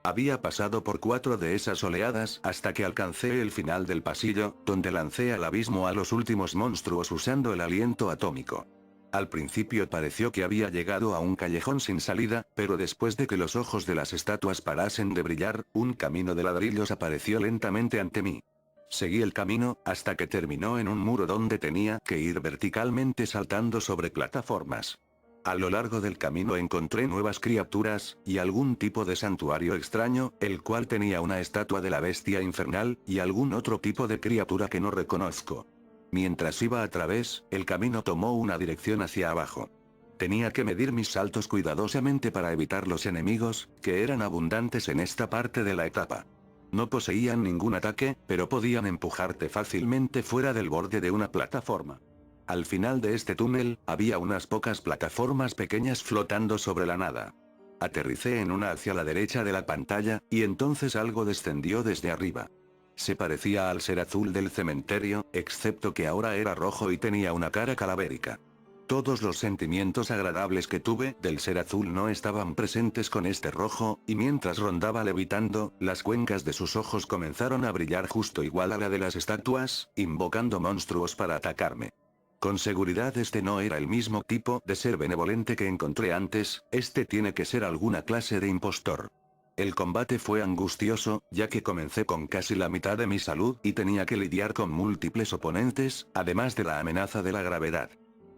Había pasado por 4 de esas oleadas hasta que alcancé el final del pasillo, donde lancé al abismo a los últimos monstruos usando el aliento atómico. Al principio pareció que había llegado a un callejón sin salida, pero después de que los ojos de las estatuas parasen de brillar, un camino de ladrillos apareció lentamente ante mí. Seguí el camino, hasta que terminó en un muro donde tenía que ir verticalmente saltando sobre plataformas. A lo largo del camino encontré nuevas criaturas, y algún tipo de santuario extraño, el cual tenía una estatua de la bestia infernal, y algún otro tipo de criatura que no reconozco. Mientras iba a través, el camino tomó una dirección hacia abajo. Tenía que medir mis saltos cuidadosamente para evitar los enemigos, que eran abundantes en esta parte de la etapa. No poseían ningún ataque, pero podían empujarte fácilmente fuera del borde de una plataforma. Al final de este túnel, había unas pocas plataformas pequeñas flotando sobre la nada. Aterricé en una hacia la derecha de la pantalla, y entonces algo descendió desde arriba. Se parecía al ser azul del cementerio, excepto que ahora era rojo y tenía una cara calavérica. Todos los sentimientos agradables que tuve del ser azul no estaban presentes con este rojo, y mientras rondaba levitando, las cuencas de sus ojos comenzaron a brillar justo igual a la de las estatuas, invocando monstruos para atacarme. Con seguridad este no era el mismo tipo de ser benevolente que encontré antes, este tiene que ser alguna clase de impostor. El combate fue angustioso, ya que comencé con casi la mitad de mi salud y tenía que lidiar con múltiples oponentes, además de la amenaza de la gravedad.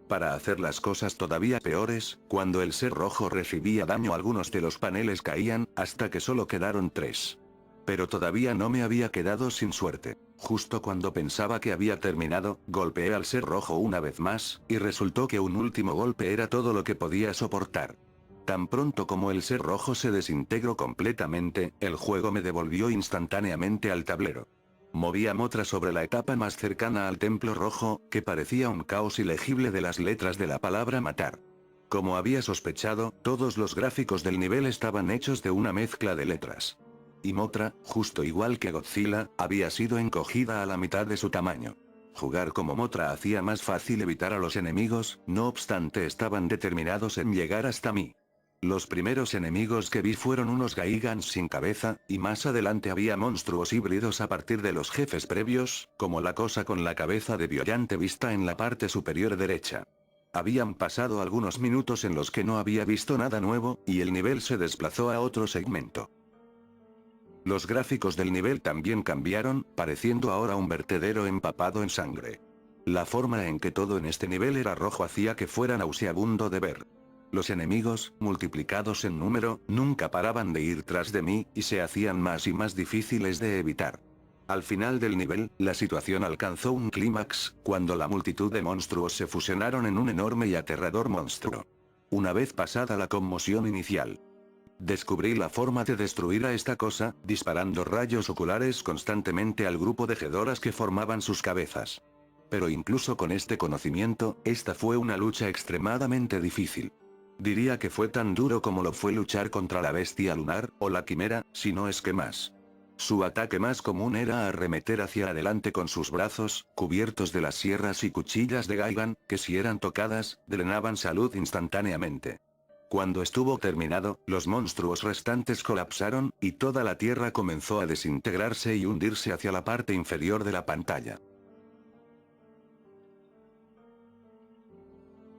Para hacer las cosas todavía peores, cuando el ser rojo recibía daño algunos de los paneles caían, hasta que solo quedaron 3. Pero todavía no me había quedado sin suerte. Justo cuando pensaba que había terminado, golpeé al ser rojo una vez más, y resultó que un último golpe era todo lo que podía soportar. Tan pronto como el ser rojo se desintegró completamente, el juego me devolvió instantáneamente al tablero. Moví a Motra sobre la etapa más cercana al templo rojo, que parecía un caos ilegible de las letras de la palabra matar. Como había sospechado, todos los gráficos del nivel estaban hechos de una mezcla de letras. Y Motra, justo igual que Godzilla, había sido encogida a la mitad de su tamaño. Jugar como Motra hacía más fácil evitar a los enemigos, no obstante estaban determinados en llegar hasta mí. Los primeros enemigos que vi fueron unos Gaigans sin cabeza, y más adelante había monstruos híbridos a partir de los jefes previos, como la cosa con la cabeza de Biollante vista en la parte superior derecha. Habían pasado algunos minutos en los que no había visto nada nuevo, y el nivel se desplazó a otro segmento. Los gráficos del nivel también cambiaron, pareciendo ahora un vertedero empapado en sangre. La forma en que todo en este nivel era rojo hacía que fuera nauseabundo de ver. Los enemigos, multiplicados en número, nunca paraban de ir tras de mí, y se hacían más y más difíciles de evitar. Al final del nivel, la situación alcanzó un clímax, cuando la multitud de monstruos se fusionaron en un enorme y aterrador monstruo. Una vez pasada la conmoción inicial, descubrí la forma de destruir a esta cosa, disparando rayos oculares constantemente al grupo de Gedoras que formaban sus cabezas. Pero incluso con este conocimiento, esta fue una lucha extremadamente difícil. Diría que fue tan duro como lo fue luchar contra la bestia lunar, o la quimera, si no es que más. Su ataque más común era arremeter hacia adelante con sus brazos, cubiertos de las sierras y cuchillas de Gaigan, que si eran tocadas, drenaban salud instantáneamente. Cuando estuvo terminado, los monstruos restantes colapsaron, y toda la tierra comenzó a desintegrarse y hundirse hacia la parte inferior de la pantalla.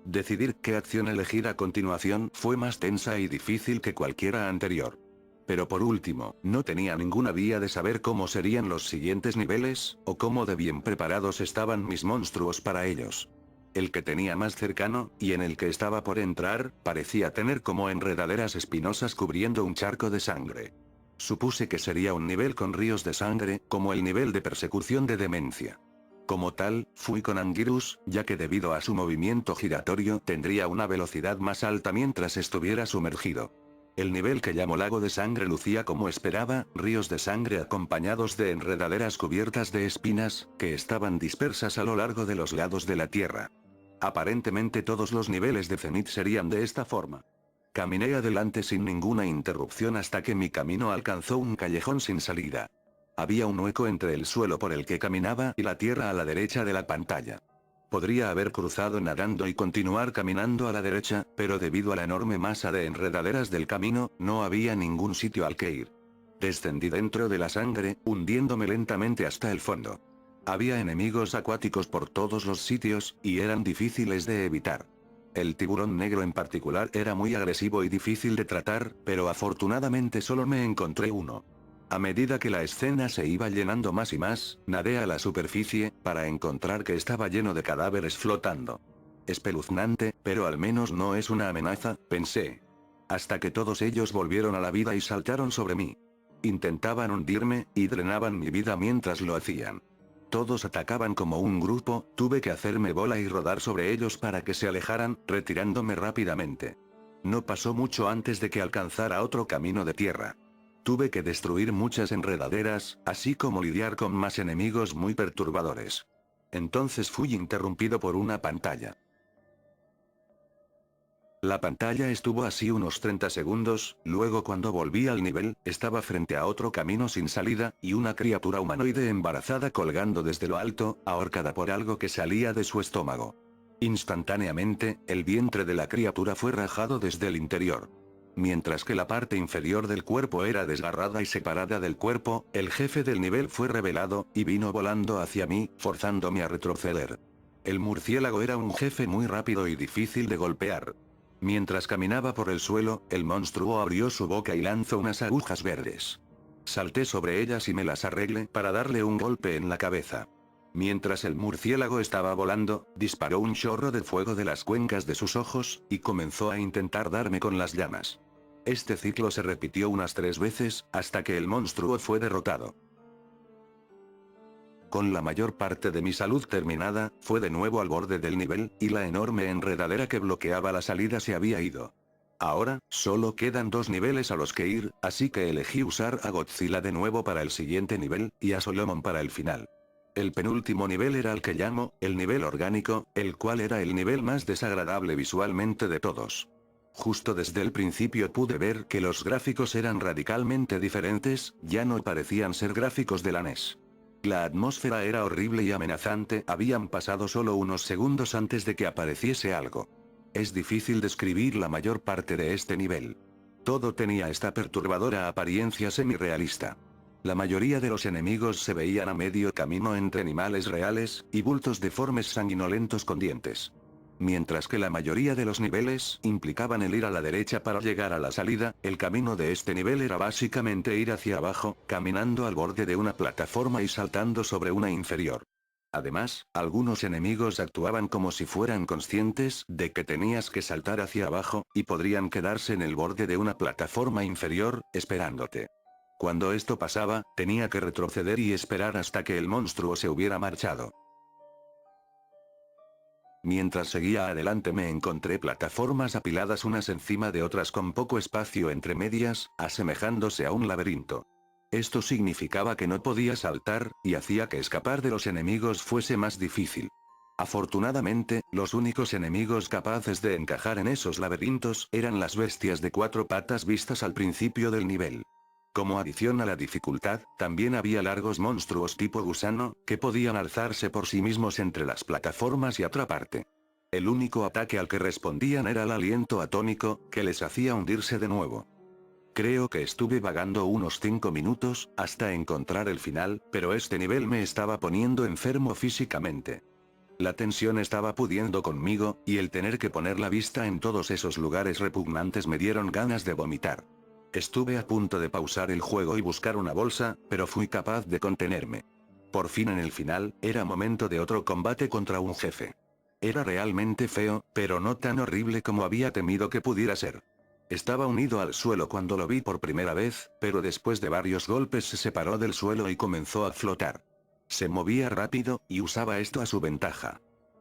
Decidir qué acción elegir a continuación fue más tensa y difícil que cualquiera anterior. Pero por último, no tenía ninguna vía de saber cómo serían los siguientes niveles, o cómo de bien preparados estaban mis monstruos para ellos. El que tenía más cercano, y en el que estaba por entrar, parecía tener como enredaderas espinosas cubriendo un charco de sangre. Supuse que sería un nivel con ríos de sangre, como el nivel de persecución de demencia. Como tal, fui con Anguirus, ya que debido a su movimiento giratorio tendría una velocidad más alta mientras estuviera sumergido. El nivel que llamó Lago de Sangre lucía como esperaba, ríos de sangre acompañados de enredaderas cubiertas de espinas, que estaban dispersas a lo largo de los lados de la tierra. Aparentemente todos los niveles de Zenith serían de esta forma. Caminé adelante sin ninguna interrupción hasta que mi camino alcanzó un callejón sin salida. Había un hueco entre el suelo por el que caminaba y la tierra a la derecha de la pantalla. Podría haber cruzado nadando y continuar caminando a la derecha, pero debido a la enorme masa de enredaderas del camino, no había ningún sitio al que ir. Descendí dentro de la sangre, hundiéndome lentamente hasta el fondo. Había enemigos acuáticos por todos los sitios, y eran difíciles de evitar. El tiburón negro en particular era muy agresivo y difícil de tratar, pero afortunadamente solo me encontré uno. A medida que la escena se iba llenando más y más, nadé a la superficie, para encontrar que estaba lleno de cadáveres flotando. Espeluznante, pero al menos no es una amenaza, pensé. Hasta que todos ellos volvieron a la vida y saltaron sobre mí. Intentaban hundirme, y drenaban mi vida mientras lo hacían. Todos atacaban como un grupo, tuve que hacerme bola y rodar sobre ellos para que se alejaran, retirándome rápidamente. No pasó mucho antes de que alcanzara otro camino de tierra. Tuve que destruir muchas enredaderas, así como lidiar con más enemigos muy perturbadores. Entonces fui interrumpido por una pantalla. La pantalla estuvo así unos 30 segundos, luego cuando volví al nivel, estaba frente a otro camino sin salida, y una criatura humanoide embarazada colgando desde lo alto, ahorcada por algo que salía de su estómago. Instantáneamente, el vientre de la criatura fue rajado desde el interior. Mientras que la parte inferior del cuerpo era desgarrada y separada del cuerpo, el jefe del nivel fue revelado, y vino volando hacia mí, forzándome a retroceder. El murciélago era un jefe muy rápido y difícil de golpear. Mientras caminaba por el suelo, el monstruo abrió su boca y lanzó unas agujas verdes. Salté sobre ellas y me las arreglé para darle un golpe en la cabeza. Mientras el murciélago estaba volando, disparó un chorro de fuego de las cuencas de sus ojos, y comenzó a intentar darme con las llamas. Este ciclo se repitió unas 3 veces, hasta que el monstruo fue derrotado. Con la mayor parte de mi salud terminada, fue de nuevo al borde del nivel, y la enorme enredadera que bloqueaba la salida se había ido. Ahora, solo quedan 2 niveles a los que ir, así que elegí usar a Godzilla de nuevo para el siguiente nivel, y a Solomon para el final. El penúltimo nivel era el que llamo, el nivel orgánico, el cual era el nivel más desagradable visualmente de todos. Justo desde el principio pude ver que los gráficos eran radicalmente diferentes, ya no parecían ser gráficos de la NES. La atmósfera era horrible y amenazante, habían pasado solo unos segundos antes de que apareciese algo. Es difícil describir la mayor parte de este nivel. Todo tenía esta perturbadora apariencia semi-realista. La mayoría de los enemigos se veían a medio camino entre animales reales, y bultos deformes sanguinolentos con dientes. Mientras que la mayoría de los niveles implicaban el ir a la derecha para llegar a la salida, el camino de este nivel era básicamente ir hacia abajo, caminando al borde de una plataforma y saltando sobre una inferior. Además, algunos enemigos actuaban como si fueran conscientes de que tenías que saltar hacia abajo, y podrían quedarse en el borde de una plataforma inferior, esperándote. Cuando esto pasaba, tenía que retroceder y esperar hasta que el monstruo se hubiera marchado. Mientras seguía adelante me encontré plataformas apiladas unas encima de otras con poco espacio entre medias, asemejándose a un laberinto. Esto significaba que no podía saltar, y hacía que escapar de los enemigos fuese más difícil. Afortunadamente, los únicos enemigos capaces de encajar en esos laberintos eran las bestias de 4 patas vistas al principio del nivel. Como adición a la dificultad, también había largos monstruos tipo gusano, que podían alzarse por sí mismos entre las plataformas y atraparte. El único ataque al que respondían era el aliento atónico, que les hacía hundirse de nuevo. Creo que estuve vagando unos 5 minutos, hasta encontrar el final, pero este nivel me estaba poniendo enfermo físicamente. La tensión estaba pudiendo conmigo, y el tener que poner la vista en todos esos lugares repugnantes me dieron ganas de vomitar. Estuve a punto de pausar el juego y buscar una bolsa, pero fui capaz de contenerme. Por fin en el final, era momento de otro combate contra un jefe. Era realmente feo, pero no tan horrible como había temido que pudiera ser. Estaba unido al suelo cuando lo vi por primera vez, pero después de varios golpes se separó del suelo y comenzó a flotar. Se movía rápido, y usaba esto a su ventaja.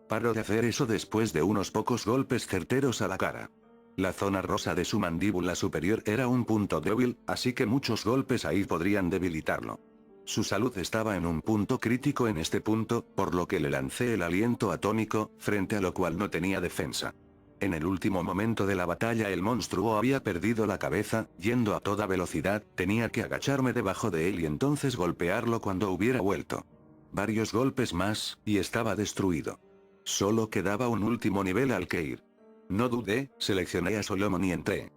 Paró de hacer eso después de unos pocos golpes certeros a la cara. La zona rosa de su mandíbula superior era un punto débil, así que muchos golpes ahí podrían debilitarlo. Su salud estaba en un punto crítico en este punto, por lo que le lancé el aliento atónico, frente a lo cual no tenía defensa. En el último momento de la batalla el monstruo había perdido la cabeza, yendo a toda velocidad, tenía que agacharme debajo de él y entonces golpearlo cuando hubiera vuelto. Varios golpes más, y estaba destruido. Solo quedaba un último nivel al que ir. No dudé, seleccioné a Solomon y entré.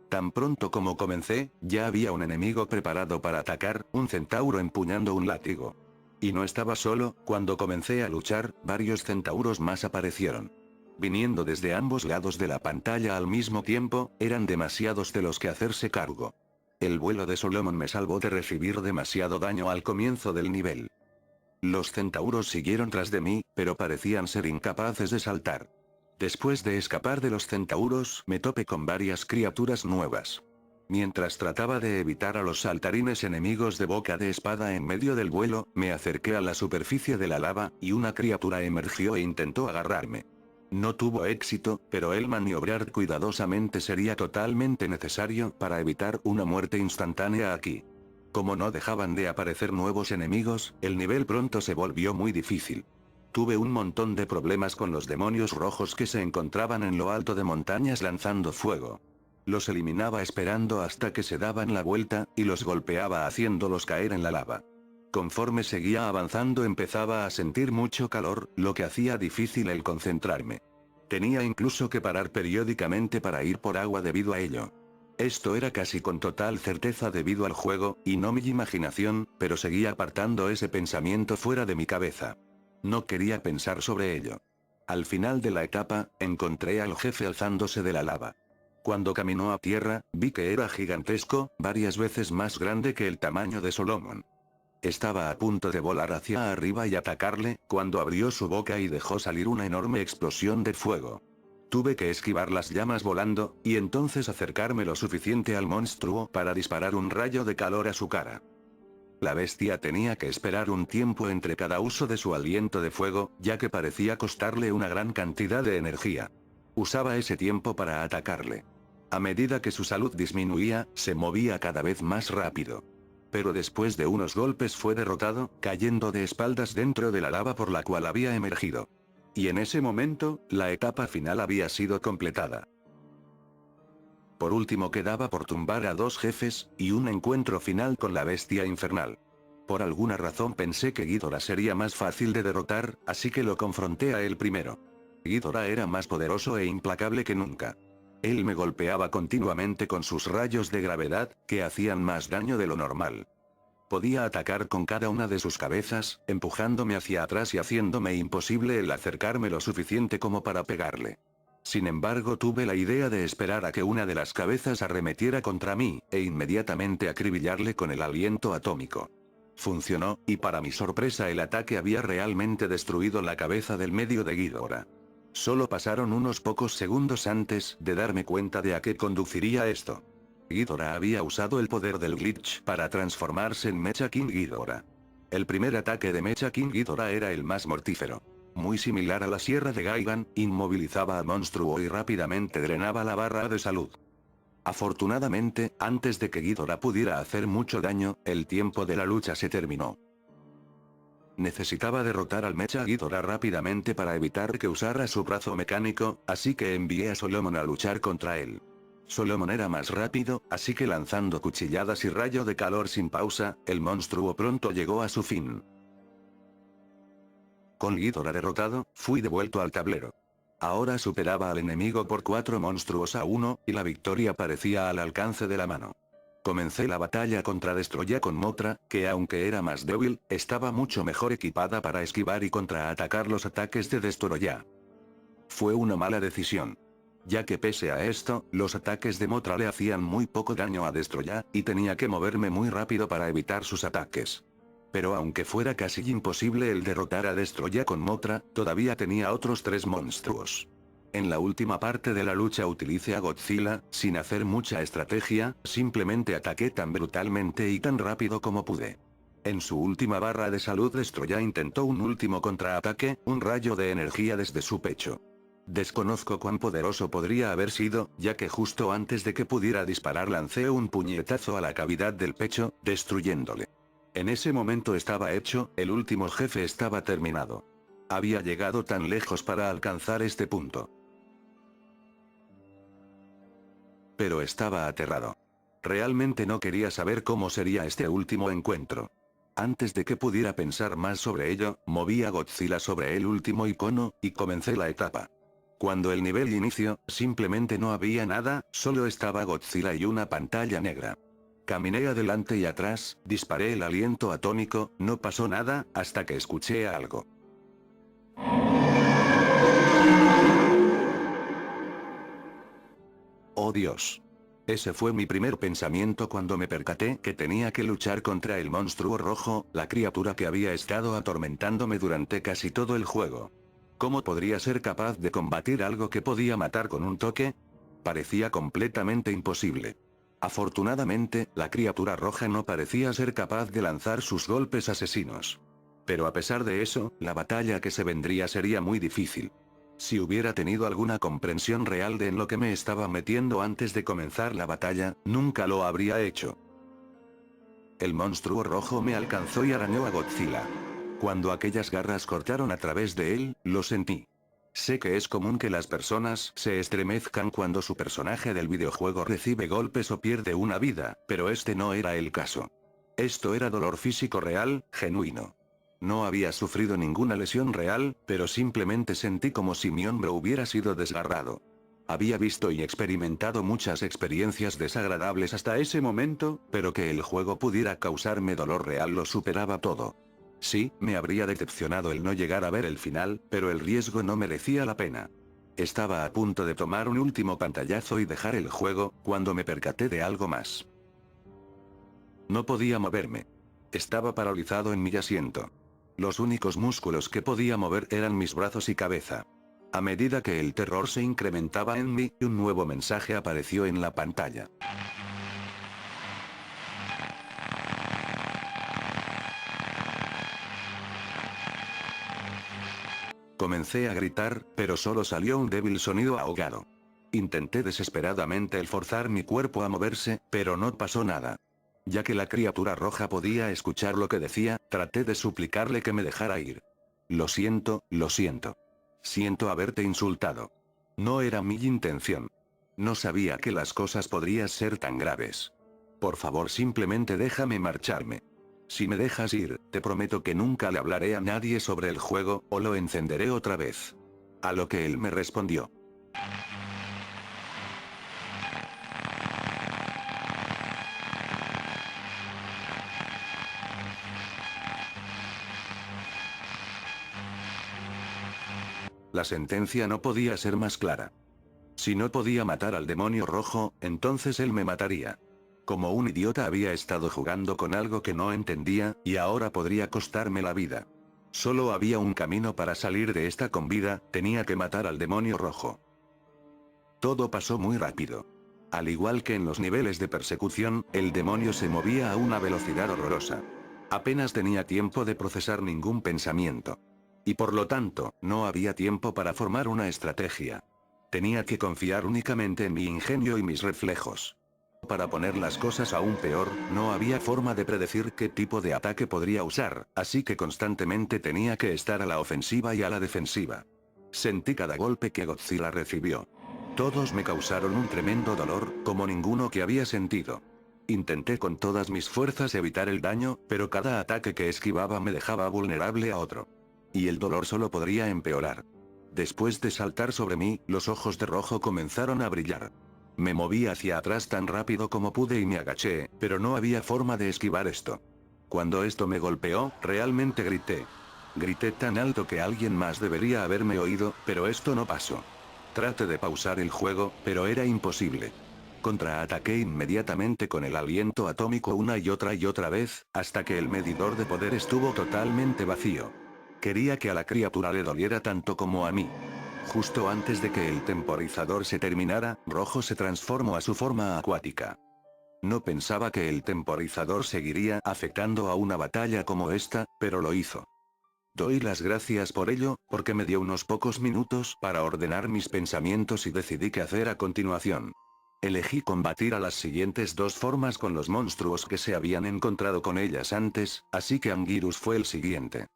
Tan pronto como comencé, ya había un enemigo preparado para atacar, un centauro empuñando un látigo. Y no estaba solo, cuando comencé a luchar, varios centauros más aparecieron. Viniendo desde ambos lados de la pantalla al mismo tiempo, eran demasiados de los que hacerse cargo. El vuelo de Solomon me salvó de recibir demasiado daño al comienzo del nivel. Los centauros siguieron tras de mí, pero parecían ser incapaces de saltar. Después de escapar de los centauros, me topé con varias criaturas nuevas. Mientras trataba de evitar a los saltarines enemigos de boca de espada en medio del vuelo, me acerqué a la superficie de la lava, y una criatura emergió e intentó agarrarme. No tuvo éxito, pero el maniobrar cuidadosamente sería totalmente necesario para evitar una muerte instantánea aquí. Como no dejaban de aparecer nuevos enemigos, el nivel pronto se volvió muy difícil. Tuve un montón de problemas con los demonios rojos que se encontraban en lo alto de montañas lanzando fuego. Los eliminaba esperando hasta que se daban la vuelta, y los golpeaba haciéndolos caer en la lava. Conforme seguía avanzando empezaba a sentir mucho calor, lo que hacía difícil el concentrarme. Tenía incluso que parar periódicamente para ir por agua debido a ello. Esto era casi con total certeza debido al juego, y no mi imaginación, pero seguía apartando ese pensamiento fuera de mi cabeza. No quería pensar sobre ello. Al final de la etapa, encontré al jefe alzándose de la lava. Cuando caminó a tierra, vi que era gigantesco, varias veces más grande que el tamaño de Solomon. Estaba a punto de volar hacia arriba y atacarle, cuando abrió su boca y dejó salir una enorme explosión de fuego. Tuve que esquivar las llamas volando, y entonces acercarme lo suficiente al monstruo para disparar un rayo de calor a su cara. La bestia tenía que esperar un tiempo entre cada uso de su aliento de fuego, ya que parecía costarle una gran cantidad de energía. Usaba ese tiempo para atacarle. A medida que su salud disminuía, se movía cada vez más rápido. Pero después de unos golpes fue derrotado, cayendo de espaldas dentro de la lava por la cual había emergido. Y en ese momento, la etapa final había sido completada. Por último quedaba por tumbar a 2 jefes, y un encuentro final con la bestia infernal. Por alguna razón pensé que Ghidorah sería más fácil de derrotar, así que lo confronté a él primero. Ghidorah era más poderoso e implacable que nunca. Él me golpeaba continuamente con sus rayos de gravedad, que hacían más daño de lo normal. Podía atacar con cada una de sus cabezas, empujándome hacia atrás y haciéndome imposible el acercarme lo suficiente como para pegarle. Sin embargo, tuve la idea de esperar a que una de las cabezas arremetiera contra mí, e inmediatamente acribillarle con el aliento atómico. Funcionó, y para mi sorpresa el ataque había realmente destruido la cabeza del medio de Ghidorah. Solo pasaron unos pocos segundos antes de darme cuenta de a qué conduciría esto. Ghidorah había usado el poder del glitch para transformarse en Mecha King Ghidorah. El primer ataque de Mecha King Ghidorah era el más mortífero. Muy similar a la sierra de Gaigan, inmovilizaba al monstruo y rápidamente drenaba la barra de salud. Afortunadamente, antes de que Ghidorah pudiera hacer mucho daño, el tiempo de la lucha se terminó. Necesitaba derrotar al Mecha Ghidorah rápidamente para evitar que usara su brazo mecánico, así que envié a Solomon a luchar contra él. Solomon era más rápido, así que lanzando cuchilladas y rayo de calor sin pausa, el monstruo pronto llegó a su fin. Con Ghidorah derrotado, fui devuelto al tablero. Ahora superaba al enemigo por 4 monstruos a 1, y la victoria parecía al alcance de la mano. Comencé la batalla contra Destroya con Mothra, que aunque era más débil, estaba mucho mejor equipada para esquivar y contraatacar los ataques de Destroya. Fue una mala decisión. Ya que pese a esto, los ataques de Mothra le hacían muy poco daño a Destroya, y tenía que moverme muy rápido para evitar sus ataques. Pero aunque fuera casi imposible el derrotar a Destroya con Mothra, todavía tenía otros 3 monstruos. En la última parte de la lucha utilicé a Godzilla, sin hacer mucha estrategia, simplemente ataqué tan brutalmente y tan rápido como pude. En su última barra de salud Destroya intentó un último contraataque, un rayo de energía desde su pecho. Desconozco cuán poderoso podría haber sido, ya que justo antes de que pudiera disparar lancé un puñetazo a la cavidad del pecho, destruyéndole. En ese momento estaba hecho, el último jefe estaba terminado. Había llegado tan lejos para alcanzar este punto. Pero estaba aterrado. Realmente no quería saber cómo sería este último encuentro. Antes de que pudiera pensar más sobre ello, moví a Godzilla sobre el último icono, y comencé la etapa. Cuando el nivel inició, simplemente no había nada, solo estaba Godzilla y una pantalla negra. Caminé adelante y atrás, disparé el aliento atómico, no pasó nada, hasta que escuché algo. ¡Oh Dios! Ese fue mi primer pensamiento cuando me percaté que tenía que luchar contra el monstruo rojo, la criatura que había estado atormentándome durante casi todo el juego. ¿Cómo podría ser capaz de combatir algo que podía matar con un toque? Parecía completamente imposible. Afortunadamente, la criatura roja no parecía ser capaz de lanzar sus golpes asesinos. Pero a pesar de eso, la batalla que se vendría sería muy difícil. Si hubiera tenido alguna comprensión real de en lo que me estaba metiendo antes de comenzar la batalla, nunca lo habría hecho. El monstruo rojo me alcanzó y arañó a Godzilla. Cuando aquellas garras cortaron a través de él, lo sentí. Sé que es común que las personas se estremezcan cuando su personaje del videojuego recibe golpes o pierde una vida, pero este no era el caso. Esto era dolor físico real, genuino. No había sufrido ninguna lesión real, pero simplemente sentí como si mi hombro hubiera sido desgarrado. Había visto y experimentado muchas experiencias desagradables hasta ese momento, pero que el juego pudiera causarme dolor real lo superaba todo. Sí, me habría decepcionado el no llegar a ver el final, pero el riesgo no merecía la pena. Estaba a punto de tomar un último pantallazo y dejar el juego, cuando me percaté de algo más. No podía moverme. Estaba paralizado en mi asiento. Los únicos músculos que podía mover eran mis brazos y cabeza. A medida que el terror se incrementaba en mí, un nuevo mensaje apareció en la pantalla. Comencé a gritar, pero solo salió un débil sonido ahogado. Intenté desesperadamente el forzar mi cuerpo a moverse, pero no pasó nada. Ya que la criatura roja podía escuchar lo que decía, traté de suplicarle que me dejara ir. Lo siento, lo siento. Siento haberte insultado. No era mi intención. No sabía que las cosas podrían ser tan graves. Por favor, simplemente déjame marcharme. Si me dejas ir, te prometo que nunca le hablaré a nadie sobre el juego, o lo encenderé otra vez. A lo que él me respondió. La sentencia no podía ser más clara. Si no podía matar al demonio rojo, entonces él me mataría. Como un idiota había estado jugando con algo que no entendía, y ahora podría costarme la vida. Solo había un camino para salir de esta con vida, tenía que matar al demonio rojo. Todo pasó muy rápido. Al igual que en los niveles de persecución, el demonio se movía a una velocidad horrorosa. Apenas tenía tiempo de procesar ningún pensamiento. Y por lo tanto, no había tiempo para formar una estrategia. Tenía que confiar únicamente en mi ingenio y mis reflejos. Para poner las cosas aún peor, no había forma de predecir qué tipo de ataque podría usar, así que constantemente tenía que estar a la ofensiva y a la defensiva. Sentí cada golpe que Godzilla recibió. Todos me causaron un tremendo dolor, como ninguno que había sentido. Intenté con todas mis fuerzas evitar el daño, pero cada ataque que esquivaba me dejaba vulnerable a otro. Y el dolor solo podría empeorar. Después de saltar sobre mí, los ojos de rojo comenzaron a brillar. Me moví hacia atrás tan rápido como pude y me agaché, pero no había forma de esquivar esto. Cuando esto me golpeó, realmente grité. Grité tan alto que alguien más debería haberme oído, pero esto no pasó. Traté de pausar el juego, pero era imposible. Contraataqué inmediatamente con el aliento atómico una y otra vez, hasta que el medidor de poder estuvo totalmente vacío. Quería que a la criatura le doliera tanto como a mí. Justo antes de que el temporizador se terminara, Rojo se transformó a su forma acuática. No pensaba que el temporizador seguiría afectando a una batalla como esta, pero lo hizo. Doy las gracias por ello, porque me dio unos pocos minutos para ordenar mis pensamientos y decidí qué hacer a continuación. Elegí combatir a las siguientes dos formas con los monstruos que se habían encontrado con ellas antes, así que Anguirus fue el siguiente.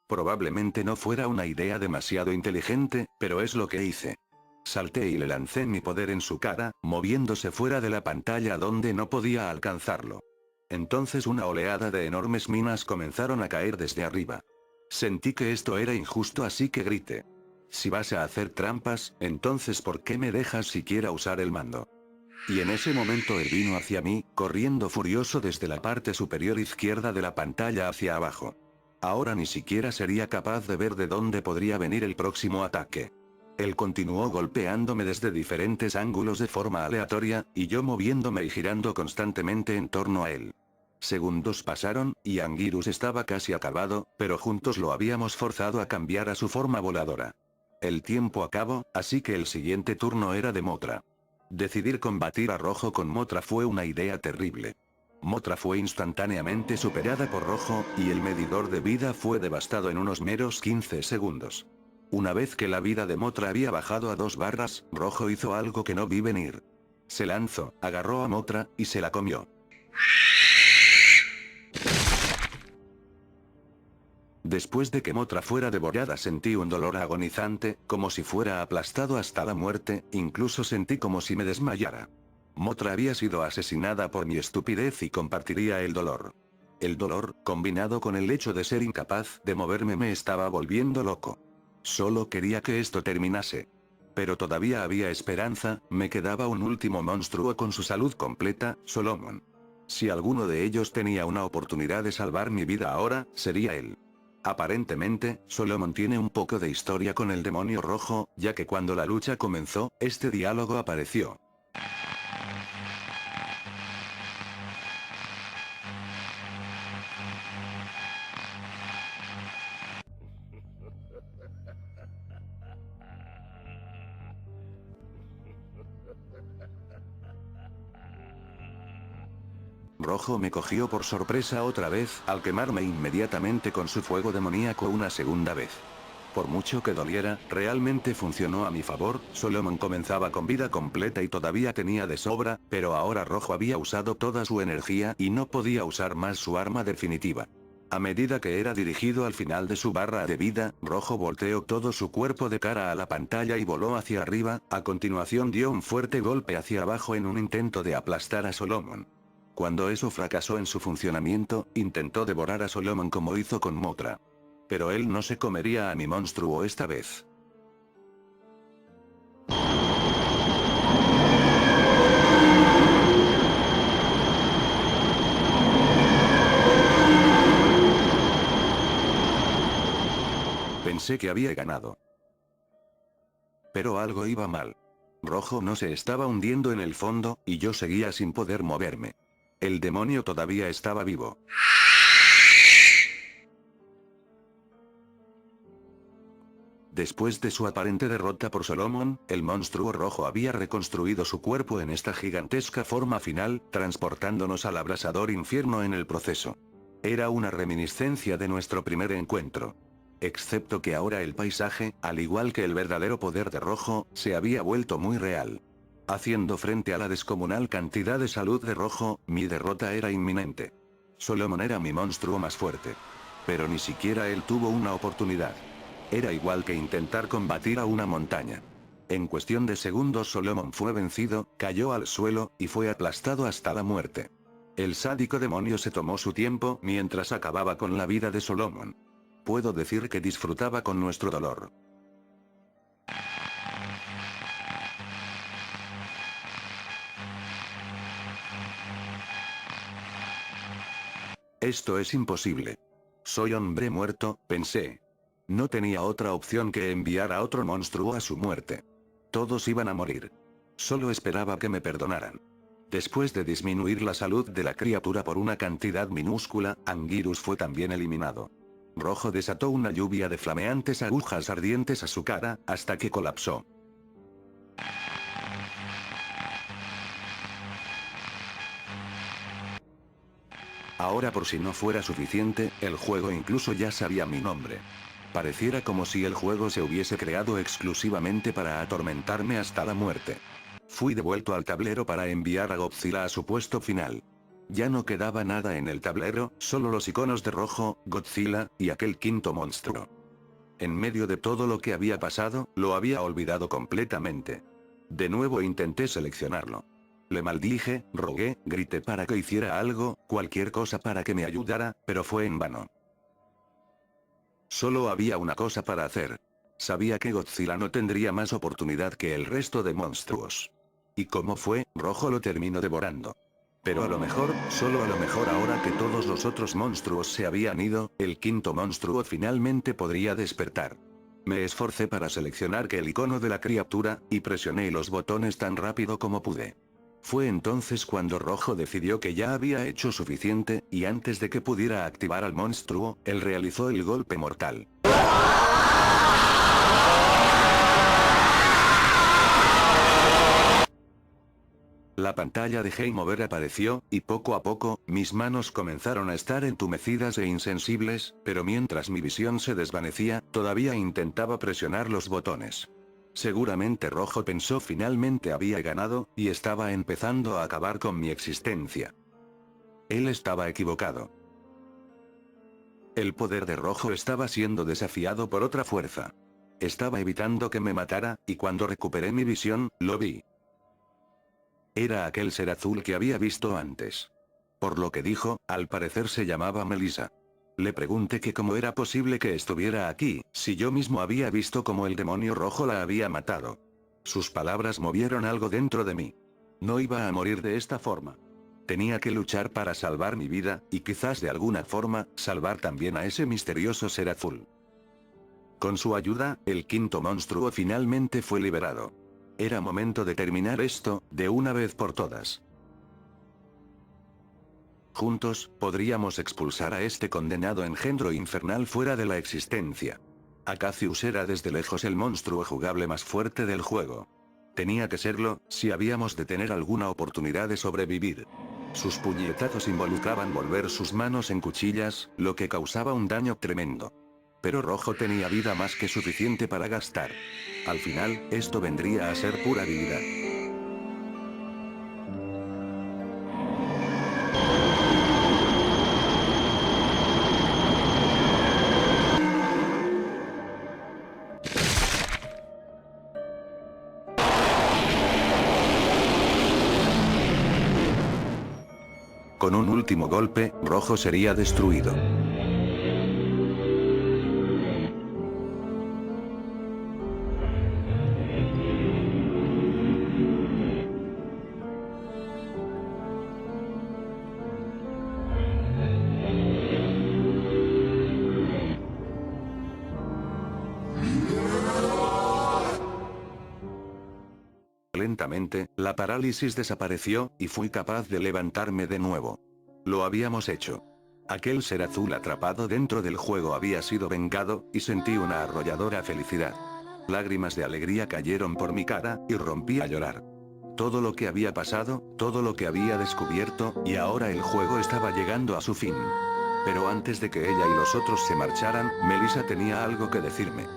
Probablemente no fuera una idea demasiado inteligente, pero es lo que hice. Salté y le lancé mi poder en su cara, moviéndose fuera de la pantalla donde no podía alcanzarlo. Entonces una oleada de enormes minas comenzaron a caer desde arriba. Sentí que esto era injusto, así que grité. Si vas a hacer trampas, entonces ¿por qué me dejas siquiera usar el mando? Y en ese momento él vino hacia mí, corriendo furioso desde la parte superior izquierda de la pantalla hacia abajo. Ahora ni siquiera sería capaz de ver de dónde podría venir el próximo ataque. Él continuó golpeándome desde diferentes ángulos de forma aleatoria, y yo moviéndome y girando constantemente en torno a él. Segundos pasaron, y Anguirus estaba casi acabado, pero juntos lo habíamos forzado a cambiar a su forma voladora. El tiempo acabó, así que el siguiente turno era de Mothra. Decidir combatir a Rojo con Mothra fue una idea terrible. Mothra fue instantáneamente superada por Rojo, y el medidor de vida fue devastado en unos meros 15 segundos. Una vez que la vida de Mothra había bajado a 2 barras, Rojo hizo algo que no vi venir. Se lanzó, agarró a Mothra, y se la comió. Después de que Mothra fuera devorada sentí un dolor agonizante, como si fuera aplastado hasta la muerte, incluso sentí como si me desmayara. Mothra había sido asesinada por mi estupidez y compartiría el dolor. El dolor, combinado con el hecho de ser incapaz de moverme, me estaba volviendo loco. Solo quería que esto terminase. Pero todavía había esperanza, me quedaba un último monstruo con su salud completa, Solomon. Si alguno de ellos tenía una oportunidad de salvar mi vida ahora, sería él. Aparentemente, Solomon tiene un poco de historia con el demonio rojo, ya que cuando la lucha comenzó, este diálogo apareció. Rojo me cogió por sorpresa otra vez, al quemarme inmediatamente con su fuego demoníaco una segunda vez. Por mucho que doliera, realmente funcionó a mi favor. Solomon comenzaba con vida completa y todavía tenía de sobra, pero ahora Rojo había usado toda su energía y no podía usar más su arma definitiva. A medida que era dirigido al final de su barra de vida, Rojo volteó todo su cuerpo de cara a la pantalla y voló hacia arriba. A continuación dio un fuerte golpe hacia abajo en un intento de aplastar a Solomon. Cuando eso fracasó en su funcionamiento, intentó devorar a Solomon como hizo con Mothra. Pero él no se comería a mi monstruo esta vez. Pensé que había ganado. Pero algo iba mal. Rojo no se estaba hundiendo en el fondo, y yo seguía sin poder moverme. El demonio todavía estaba vivo. Después de su aparente derrota por Solomon, el monstruo rojo había reconstruido su cuerpo en esta gigantesca forma final, transportándonos al abrasador infierno en el proceso. Era una reminiscencia de nuestro primer encuentro. Excepto que ahora el paisaje, al igual que el verdadero poder de Rojo, se había vuelto muy real. Haciendo frente a la descomunal cantidad de salud de Rojo, mi derrota era inminente. Solomon era mi monstruo más fuerte. Pero ni siquiera él tuvo una oportunidad. Era igual que intentar combatir a una montaña. En cuestión de segundos Solomon fue vencido, cayó al suelo, y fue aplastado hasta la muerte. El sádico demonio se tomó su tiempo mientras acababa con la vida de Solomon. Puedo decir que disfrutaba con nuestro dolor. Esto es imposible. Soy hombre muerto, pensé. No tenía otra opción que enviar a otro monstruo a su muerte. Todos iban a morir. Solo esperaba que me perdonaran. Después de disminuir la salud de la criatura por una cantidad minúscula, Anguirus fue también eliminado. Rojo desató una lluvia de flameantes agujas ardientes a su cara, hasta que colapsó. Ahora, por si no fuera suficiente, el juego incluso ya sabía mi nombre. Pareciera como si el juego se hubiese creado exclusivamente para atormentarme hasta la muerte. Fui devuelto al tablero para enviar a Godzilla a su puesto final. Ya no quedaba nada en el tablero, solo los iconos de Rojo, Godzilla, y aquel quinto monstruo. En medio de todo lo que había pasado, lo había olvidado completamente. De nuevo intenté seleccionarlo. Le maldije, rogué, grité para que hiciera algo, cualquier cosa para que me ayudara, pero fue en vano. Solo había una cosa para hacer. Sabía que Godzilla no tendría más oportunidad que el resto de monstruos. Y como fue, Rojo lo terminó devorando. Pero a lo mejor, solo a lo mejor ahora que todos los otros monstruos se habían ido, el quinto monstruo finalmente podría despertar. Me esforcé para seleccionar el icono de la criatura, y presioné los botones tan rápido como pude. Fue entonces cuando Rojo decidió que ya había hecho suficiente, y antes de que pudiera activar al monstruo, él realizó el golpe mortal. La pantalla de Game Over apareció, y poco a poco, mis manos comenzaron a estar entumecidas e insensibles, pero mientras mi visión se desvanecía, todavía intentaba presionar los botones. Seguramente Rojo pensó finalmente había ganado, y estaba empezando a acabar con mi existencia. Él estaba equivocado. El poder de Rojo estaba siendo desafiado por otra fuerza. Estaba evitando que me matara, y cuando recuperé mi visión, lo vi. Era aquel ser azul que había visto antes. Por lo que dijo, al parecer se llamaba Melissa. Le pregunté que cómo era posible que estuviera aquí, si yo mismo había visto cómo el demonio rojo la había matado. Sus palabras movieron algo dentro de mí. No iba a morir de esta forma. Tenía que luchar para salvar mi vida, y quizás de alguna forma, salvar también a ese misterioso ser azul. Con su ayuda, el quinto monstruo finalmente fue liberado. Era momento de terminar esto, de una vez por todas. Juntos, podríamos expulsar a este condenado engendro infernal fuera de la existencia. Acacius era desde lejos el monstruo jugable más fuerte del juego. Tenía que serlo, si habíamos de tener alguna oportunidad de sobrevivir. Sus puñetazos involucraban volver sus manos en cuchillas, lo que causaba un daño tremendo. Pero rojo tenía vida más que suficiente para gastar. Al final, esto vendría a ser pura habilidad. Con un último golpe, rojo sería destruido. Lentamente, la parálisis desapareció, y fui capaz de levantarme de nuevo. Lo habíamos hecho. Aquel ser azul atrapado dentro del juego había sido vengado, y sentí una arrolladora felicidad. Lágrimas de alegría cayeron por mi cara, y rompí a llorar. Todo lo que había pasado, todo lo que había descubierto, y ahora el juego estaba llegando a su fin. Pero antes de que ella y los otros se marcharan, Melissa tenía algo que decirme.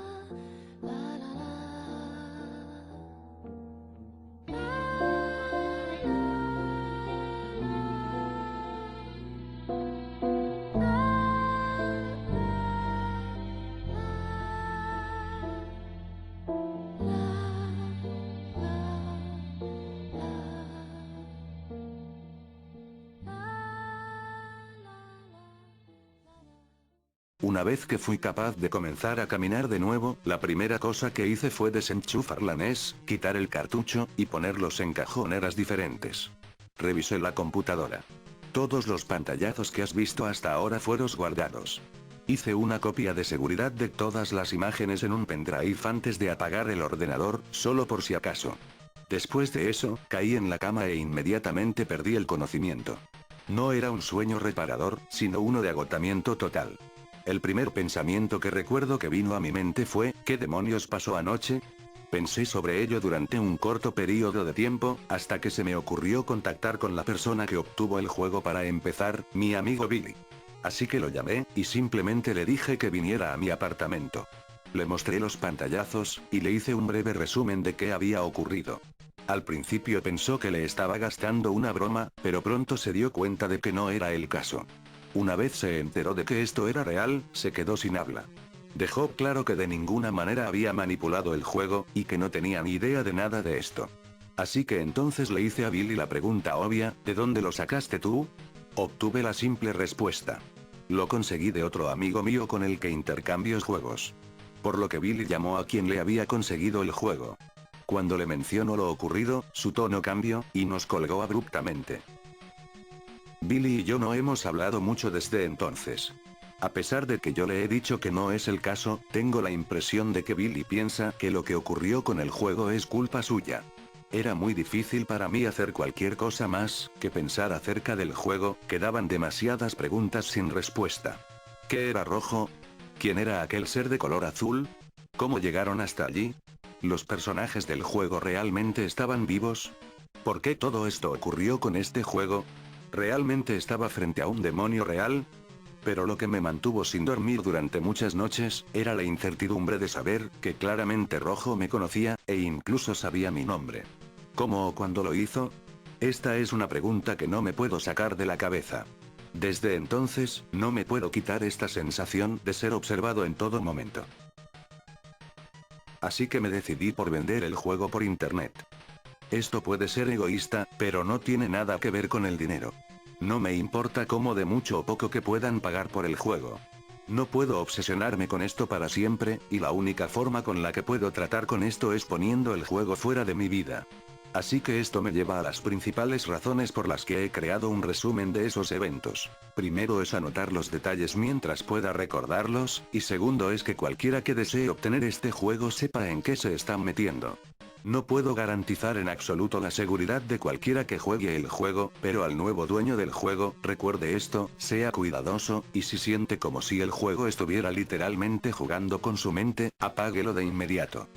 Una vez que fui capaz de comenzar a caminar de nuevo, la primera cosa que hice fue desenchufar la NES, quitar el cartucho, y ponerlos en cajoneras diferentes. Revisé la computadora. Todos los pantallazos que has visto hasta ahora fueron guardados. Hice una copia de seguridad de todas las imágenes en un pendrive antes de apagar el ordenador, solo por si acaso. Después de eso, caí en la cama e inmediatamente perdí el conocimiento. No era un sueño reparador, sino uno de agotamiento total. El primer pensamiento que recuerdo que vino a mi mente fue, ¿qué demonios pasó anoche? Pensé sobre ello durante un corto periodo de tiempo, hasta que se me ocurrió contactar con la persona que obtuvo el juego para empezar, mi amigo Billy. Así que lo llamé, y simplemente le dije que viniera a mi apartamento. Le mostré los pantallazos, y le hice un breve resumen de qué había ocurrido. Al principio pensó que le estaba gastando una broma, pero pronto se dio cuenta de que no era el caso. Una vez se enteró de que esto era real, se quedó sin habla. Dejó claro que de ninguna manera había manipulado el juego, y que no tenía ni idea de nada de esto. Así que entonces le hice a Billy la pregunta obvia, ¿de dónde lo sacaste tú? Obtuve la simple respuesta. Lo conseguí de otro amigo mío con el que intercambio juegos. Por lo que Billy llamó a quien le había conseguido el juego. Cuando le mencionó lo ocurrido, su tono cambió, y nos colgó abruptamente. Billy y yo no hemos hablado mucho desde entonces. A pesar de que yo le he dicho que no es el caso, tengo la impresión de que Billy piensa que lo que ocurrió con el juego es culpa suya. Era muy difícil para mí hacer cualquier cosa más que pensar acerca del juego, quedaban demasiadas preguntas sin respuesta. ¿Qué era rojo? ¿Quién era aquel ser de color azul? ¿Cómo llegaron hasta allí? ¿Los personajes del juego realmente estaban vivos? ¿Por qué todo esto ocurrió con este juego? ¿Realmente estaba frente a un demonio real? Pero lo que me mantuvo sin dormir durante muchas noches, era la incertidumbre de saber que claramente Rojo me conocía, e incluso sabía mi nombre. ¿Cómo o cuándo lo hizo? Esta es una pregunta que no me puedo sacar de la cabeza. Desde entonces, no me puedo quitar esta sensación de ser observado en todo momento. Así que me decidí por vender el juego por internet. Esto puede ser egoísta, pero no tiene nada que ver con el dinero. No me importa cómo de mucho o poco que puedan pagar por el juego. No puedo obsesionarme con esto para siempre, y la única forma con la que puedo tratar con esto es poniendo el juego fuera de mi vida. Así que esto me lleva a las principales razones por las que he creado un resumen de esos eventos. Primero es anotar los detalles mientras pueda recordarlos, y segundo es que cualquiera que desee obtener este juego sepa en qué se están metiendo. No puedo garantizar en absoluto la seguridad de cualquiera que juegue el juego, pero al nuevo dueño del juego, recuerde esto, sea cuidadoso, y si siente como si el juego estuviera literalmente jugando con su mente, apáguelo de inmediato.